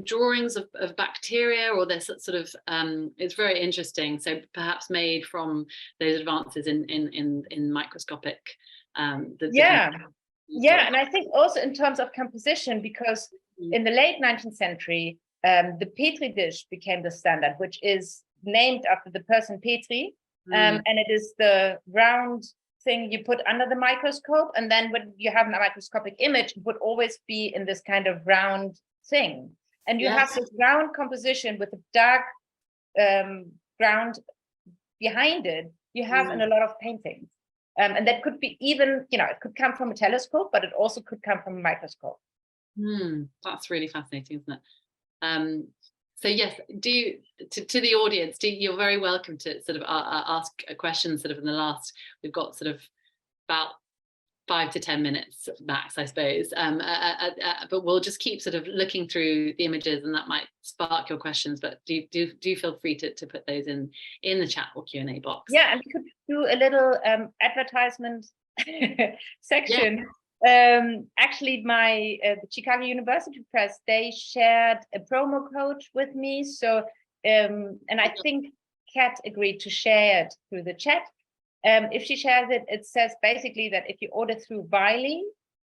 drawings of bacteria, or there's sort of it's very interesting. So perhaps made from those advances in microscopic. And I think also in terms of composition, because in the late 19th century, the Petri dish became the standard, which is named after the person Petri, and it is the round thing you put under the microscope, and then when you have a microscopic image, it would always be in this kind of round thing, and you have this round composition with a dark ground behind it. You have in a lot of paintings, and that could be even, it could come from a telescope, but it also could come from a microscope. That's really fascinating, isn't it? So yes, to the audience, you're very welcome to sort of ask a question sort of in the last, we've got sort of about 5 to 10 minutes max, I suppose. But we'll just keep sort of looking through the images, and that might spark your questions, but do feel free to put those in the chat or Q&A box. Yeah, and we could do a little advertisement section. Yeah. Actually, the Chicago University Press, they shared a promo code with me. So, and I think Kat agreed to share it through the chat. If she shares it, it says basically that if you order through Wiley,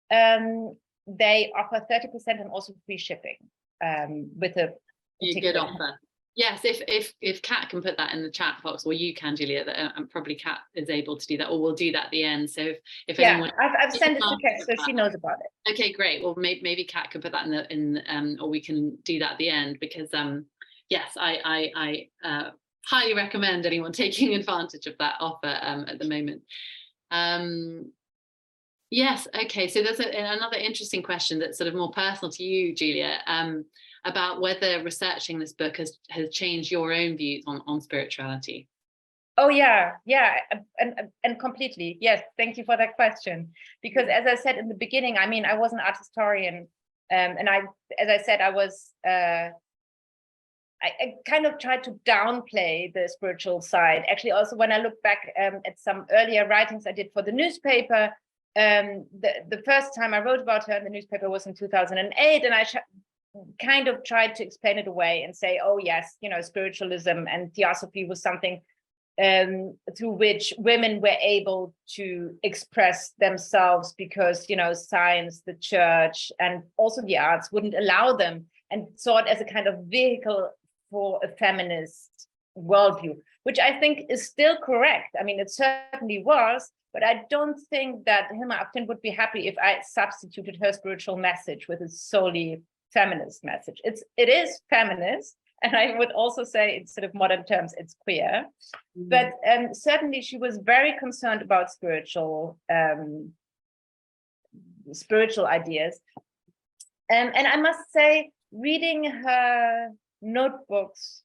they offer 30% and also free shipping with a good offer. Yes, if Kat can put that in the chat box, or you can, Julia, and probably Kat is able to do that, or we'll do that at the end. So if anyone, I've sent it to Kat, so she knows about it. Okay, great. Well, maybe Kat can put that in or we can do that at the end, because yes, I highly recommend anyone taking advantage of that offer at the moment. Yes, okay. So there's another interesting question that's sort of more personal to you, Julia. About whether researching this book has changed your own views on spirituality. Oh yeah, and completely. Yes, thank you for that question. Because as I said in the beginning, I mean, I was an art historian, and as I said, I was. I kind of tried to downplay the spiritual side. Actually, also when I look back at some earlier writings I did for the newspaper, the first time I wrote about her in the newspaper was in 2008, and I kind of tried to explain it away and say, oh yes, spiritualism and theosophy was something through which women were able to express themselves because, science, the church, and also the arts wouldn't allow them, and saw it as a kind of vehicle for a feminist worldview, which I think is still correct. I mean, it certainly was, but I don't think that Hilma af Klint would be happy if I substituted her spiritual message with a solely feminist message. It is feminist, and I would also say, in sort of modern terms, it's queer. Mm. But certainly she was very concerned about spiritual ideas. And I must say, reading her notebooks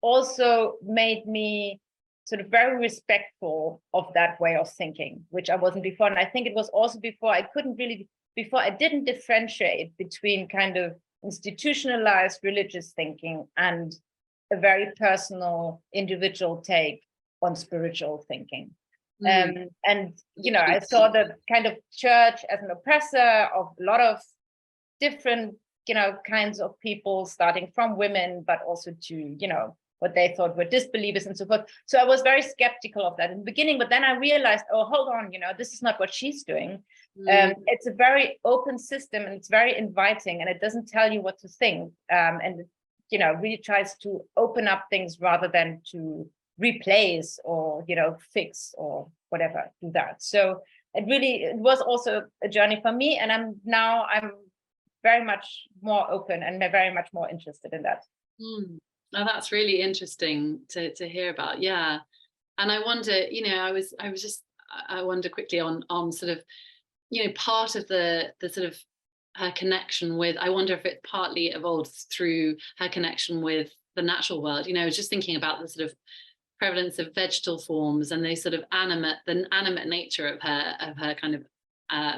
also made me sort of very respectful of that way of thinking, which I wasn't before. And I think it was also before I didn't differentiate between kind of institutionalized religious thinking and a very personal individual take on spiritual thinking. And, I saw the kind of church as an oppressor of a lot of different, kinds of people, starting from women, but also to, what they thought were disbelievers and so forth. So I was very skeptical of that in the beginning, but then I realized, oh, hold on, this is not what she's doing. It's a very open system, and it's very inviting, and it doesn't tell you what to think. And really tries to open up things rather than to replace or, fix or whatever, do that. So it was also a journey for me. And I'm very much more open and very much more interested in that. Oh, that's really interesting to hear about. Yeah. And I wonder, I wonder quickly on sort of, part of the sort of her connection with, I wonder if it partly evolved through her connection with the natural world. I was just thinking about the sort of prevalence of vegetal forms and the sort of animate nature of her kind of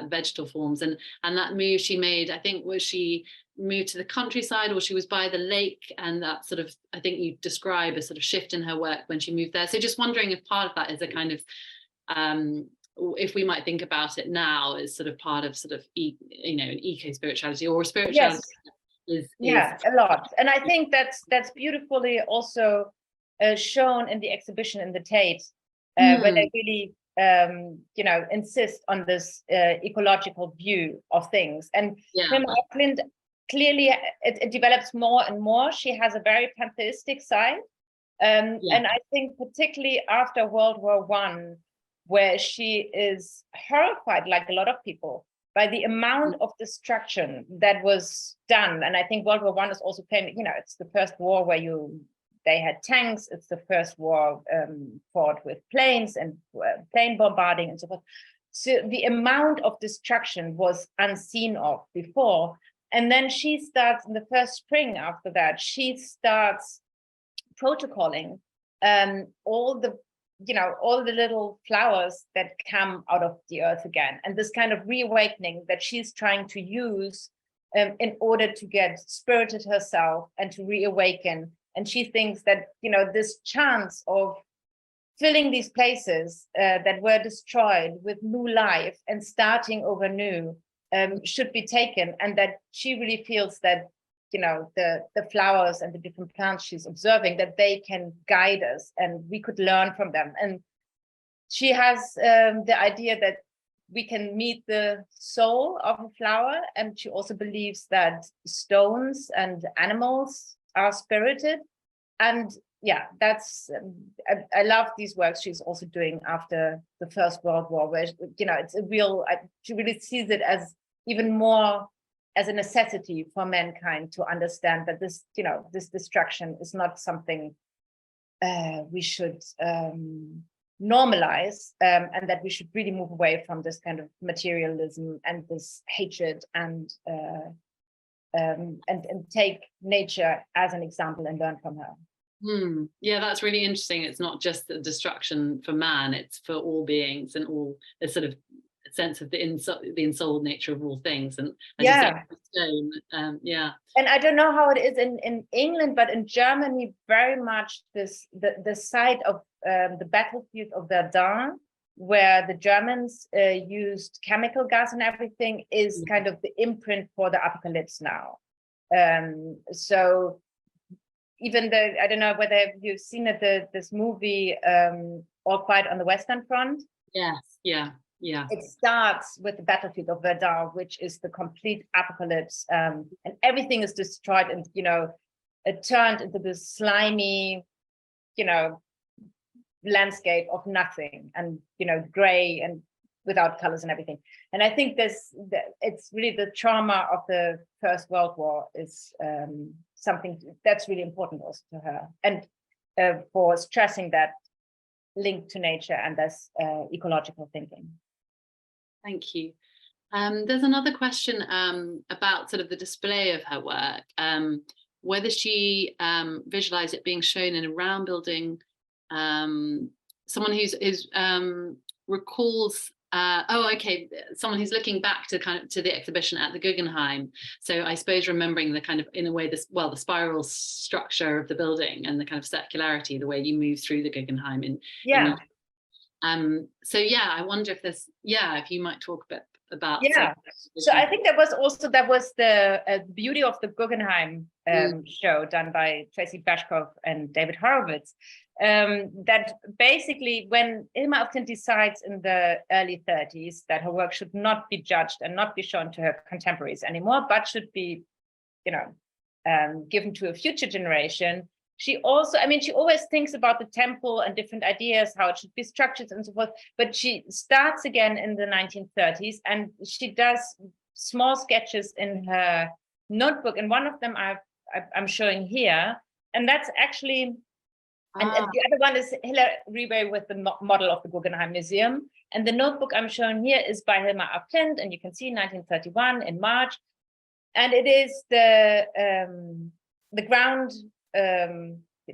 vegetal forms, and that move she made, I think, was she moved to the countryside, or she was by the lake, and that sort of, I think you describe a sort of shift in her work when she moved there. So just wondering if part of that is a kind of if we might think about it now as sort of part of sort of eco-spirituality or spirituality. Yes. Is a lot. And I think that's beautifully also shown in the exhibition in the Tate, where they really insist on this ecological view of things. And Hilma af Klint, clearly it develops more and more. She has a very pantheistic side. And I think particularly after World War I, where she is horrified, like a lot of people, by the amount of destruction that was done. And I think World War I is also playing, it's the first war where they had tanks. It's the first war fought with planes and plane bombarding and so forth. So the amount of destruction was unseen of before. And then she starts in the first spring after that, she starts protocoling all the little flowers that come out of the earth again. And this kind of reawakening that she's trying to use in order to get spirited herself and to reawaken. And she thinks that, this chance of filling these places that were destroyed with new life and starting over new should be taken. And that she really feels that, the flowers and the different plants she's observing, that they can guide us and we could learn from them. And she has the idea that we can meet the soul of a flower. And she also believes that stones and animals are spirited. And that's I love these works she's also doing after the First World War, where it's a real, she really sees it as even more as a necessity for mankind to understand that this this destruction is not something we should normalize, and that we should really move away from this kind of materialism and this hatred and take nature as an example and learn from her. Yeah, that's really interesting. It's not just the destruction for man, it's for all beings and all a sort of sense of the ensouled nature of all things. And as you say, stone, And I don't know how it is in England, but in Germany, very much the site of the battlefield of Verdun, where the Germans used chemical gas and everything, is kind of the imprint for the apocalypse now. So even I don't know whether you've seen it, this movie, All Quiet on the Western Front. Yes, yeah. It starts with the battlefield of Verdun, which is the complete apocalypse, and everything is destroyed, and it turned into this slimy, landscape of nothing, and gray and without colors and everything. And I think it's really the trauma of the First World War is something that's really important also to her, and for stressing that link to nature and this ecological thinking. Thank you. There's another question about sort of the display of her work, whether she visualized it being shown in a round building. Someone who's recalls. Someone who's looking back to the exhibition at the Guggenheim. So I suppose remembering the kind of, in a way, the spiral structure of the building and the kind of circularity, the way you move through the Guggenheim. I wonder if if you might talk a bit about. So I think that was the beauty of the Guggenheim show done by Tracy Bashkov and David Horowitz. That basically, when Hilma af Klint decides in the early 30s that her work should not be judged and not be shown to her contemporaries anymore, but should be, given to a future generation, she always thinks about the temple and different ideas, how it should be structured and so forth. But she starts again in the 1930s, and she does small sketches in her notebook, and one of them I'm showing here, and that's actually. And the other one is Hilma Rebay with the model of the Guggenheim Museum. And the notebook I'm showing here is by Hilma af Klint, and you can see 1931 in March. And it is the ground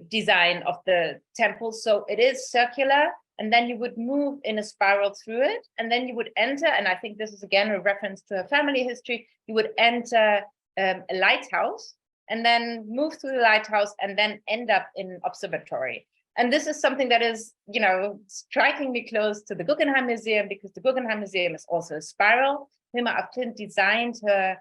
design of the temple. So it is circular, and then you would move in a spiral through it, and then you would enter, and I think this is again a reference to her family history, you would enter a lighthouse, and then move through the lighthouse, and then end up in an observatory. And this is something that is, strikingly close to the Guggenheim Museum, because the Guggenheim Museum is also a spiral. Hilma af Klint designed her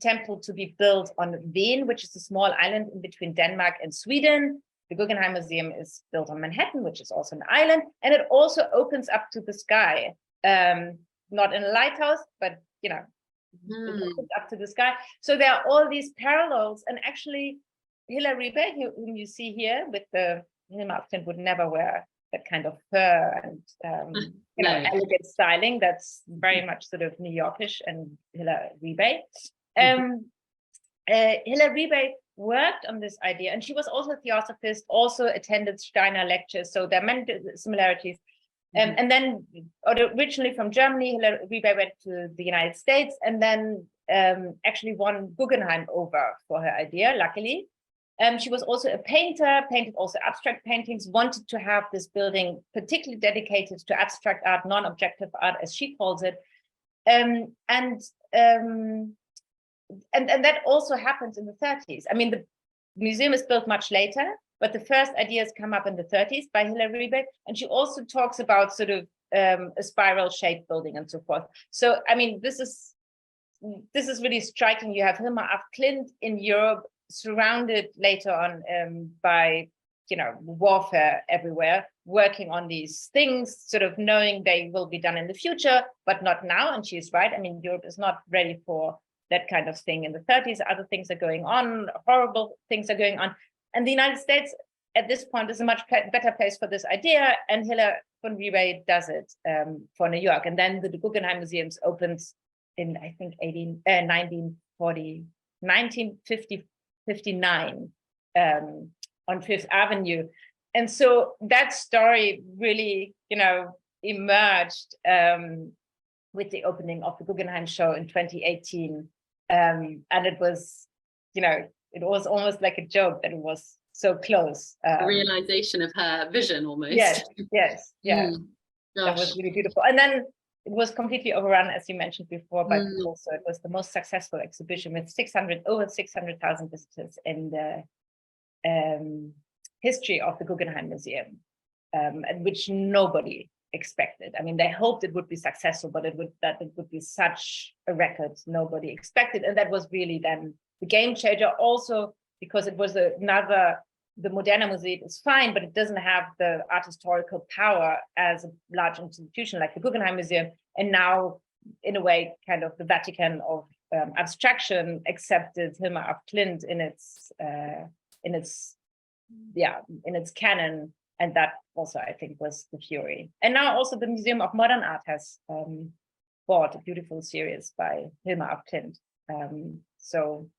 temple to be built on Ven, which is a small island in between Denmark and Sweden. The Guggenheim Museum is built on Manhattan, which is also an island, and it also opens up to the sky, not in a lighthouse, but up to the sky. So there are all these parallels, and actually Hilma Rebay, whom you see here with the Hilma af Klint, would never wear that kind of fur and elegant styling. That's very much sort of New Yorkish and Hilma Rebay. Hilma Rebay worked on this idea, and she was also a theosophist, also attended Steiner lectures, so there are many similarities. And then, originally from Germany, Hilma Rebay went to the United States, and then actually won Guggenheim over for her idea, luckily. She was also a painter, painted also abstract paintings, wanted to have this building particularly dedicated to abstract art, non-objective art, as she calls it. And that also happens in the 30s. I mean, the museum is built much later, but the first ideas come up in the 30s by Hilma Rebay, and she also talks about sort of a spiral-shaped building and so forth. So, I mean, this is really striking. You have Hilma af Klint in Europe, surrounded later on by, warfare everywhere, working on these things, sort of knowing they will be done in the future, but not now. And she's right. I mean, Europe is not ready for that kind of thing in the 30s. Other things are going on, horrible things are going on. And the United States at this point is a much better place for this idea. And Hilma von Rebay does it for New York. And then the Guggenheim Museum opens in, I think, 1959 on Fifth Avenue. And so that story really, emerged with the opening of the Guggenheim show in 2018. And it was, it was almost like a joke that it was so close. A realization of her vision almost. Yes, yeah. That was really beautiful. And then it was completely overrun, as you mentioned before, but also it was the most successful exhibition with over 600,000 visitors in the history of the Guggenheim Museum, and which nobody expected. I mean, they hoped it would be successful, but that it would be such a record nobody expected. And that was really then the game changer. Also, because it was the Moderna Museum is fine, but it doesn't have the art historical power as a large institution like the Guggenheim Museum. And now, in a way, kind of the Vatican of abstraction accepted Hilma Af Klint in its canon, and that also, I think, was the fury. And now also the Museum of Modern Art has bought a beautiful series by Hilma Af Klint. So,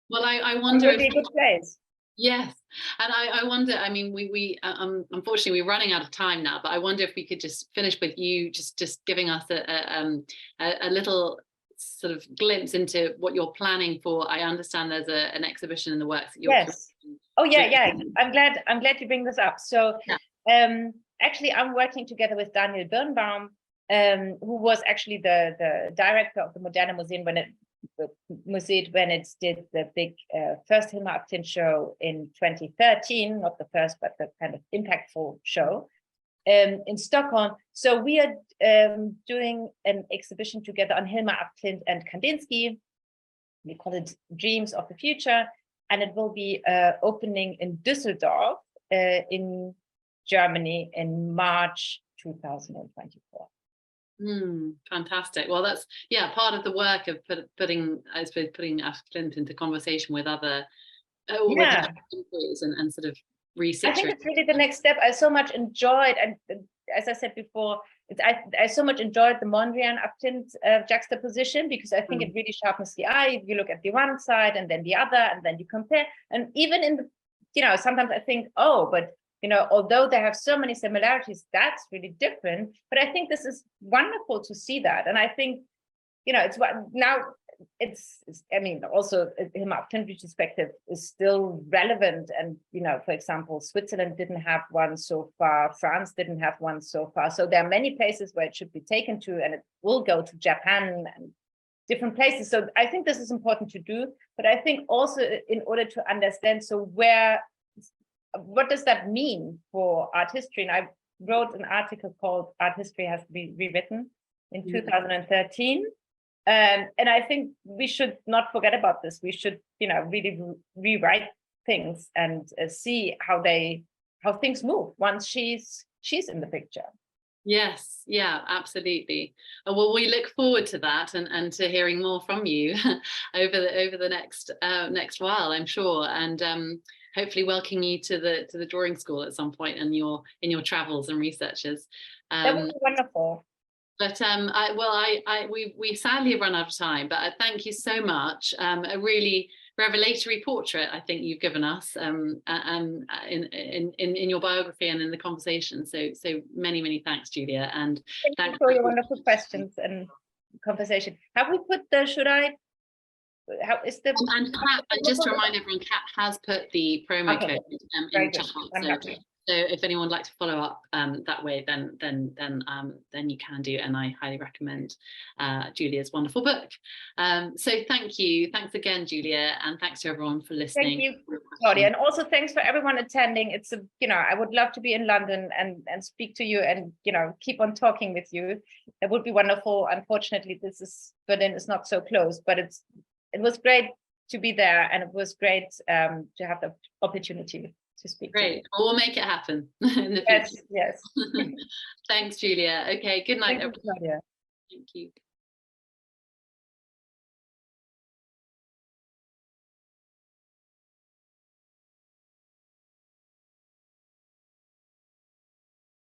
well, I wonder it would be a good place. Yes, and I wonder. I mean, we unfortunately we're running out of time now, but I wonder if we could just finish with you just giving us a little sort of glimpse into what you're planning for. I understand there's an exhibition in the works that you're. Yes. Oh yeah. I'm glad you bring this up. So, actually, I'm working together with Daniel Birnbaum, who was actually the director of the Moderna Museum when it did the big first Hilma Af Klint show in 2013, not the first, but the kind of impactful show in Stockholm. So we are doing an exhibition together on Hilma Af Klint and Kandinsky. We call it Dreams of the Future, and it will be opening in Düsseldorf in Germany in March 2024. Fantastic. Well, that's part of the work of putting Af Klint into conversation with other and sort of research. I think it's really the next step. I so much enjoyed, and as I said before, I so much enjoyed the Mondrian Af Klint juxtaposition, because I think it really sharpens the eye. You look at the one side and then the other, and then you compare. And even in the, sometimes I think, but although they have so many similarities, that's really different. But I think this is wonderful to see that. And I think, it's what now also Hilma Af Klint perspective is still relevant. And, for example, Switzerland didn't have one so far. France didn't have one so far. So there are many places where it should be taken to, and it will go to Japan and different places. So I think this is important to do. But I think also in order to understand, what does that mean for art history? And I wrote an article called Art History Has to Be Rewritten in 2013. And I think we should not forget about this. We should, really rewrite things and see how things move once she's in the picture. Yes, absolutely. Well, we look forward to that and to hearing more from you over the next while, I'm sure. And hopefully welcome you to the drawing school at some point in your travels and researches. That would be wonderful. But we sadly have run out of time. But thank you so much. A really revelatory portrait I think you've given us in your biography and in the conversation. So many thanks, Julia. And thank you for your wonderful questions and conversation. Have we put the how is the and Kat, just to remind everyone, Kat has put the promo code in chat. So if anyone would like to follow up that way, then you can do, and I highly recommend Julia's wonderful book. So thank you, thanks again, Julia, and thanks to everyone for listening. Thank you, Claudia, and also thanks for everyone attending. It's I would love to be in London and speak to you and keep on talking with you. That would be wonderful. Unfortunately, Berlin is not so close, but it was great to be there, and it was great to have the opportunity to speak. Great. Well, we'll make it happen in the future. Yes. Thanks, Julia. Okay, good night, everyone. Thank you. Thank you.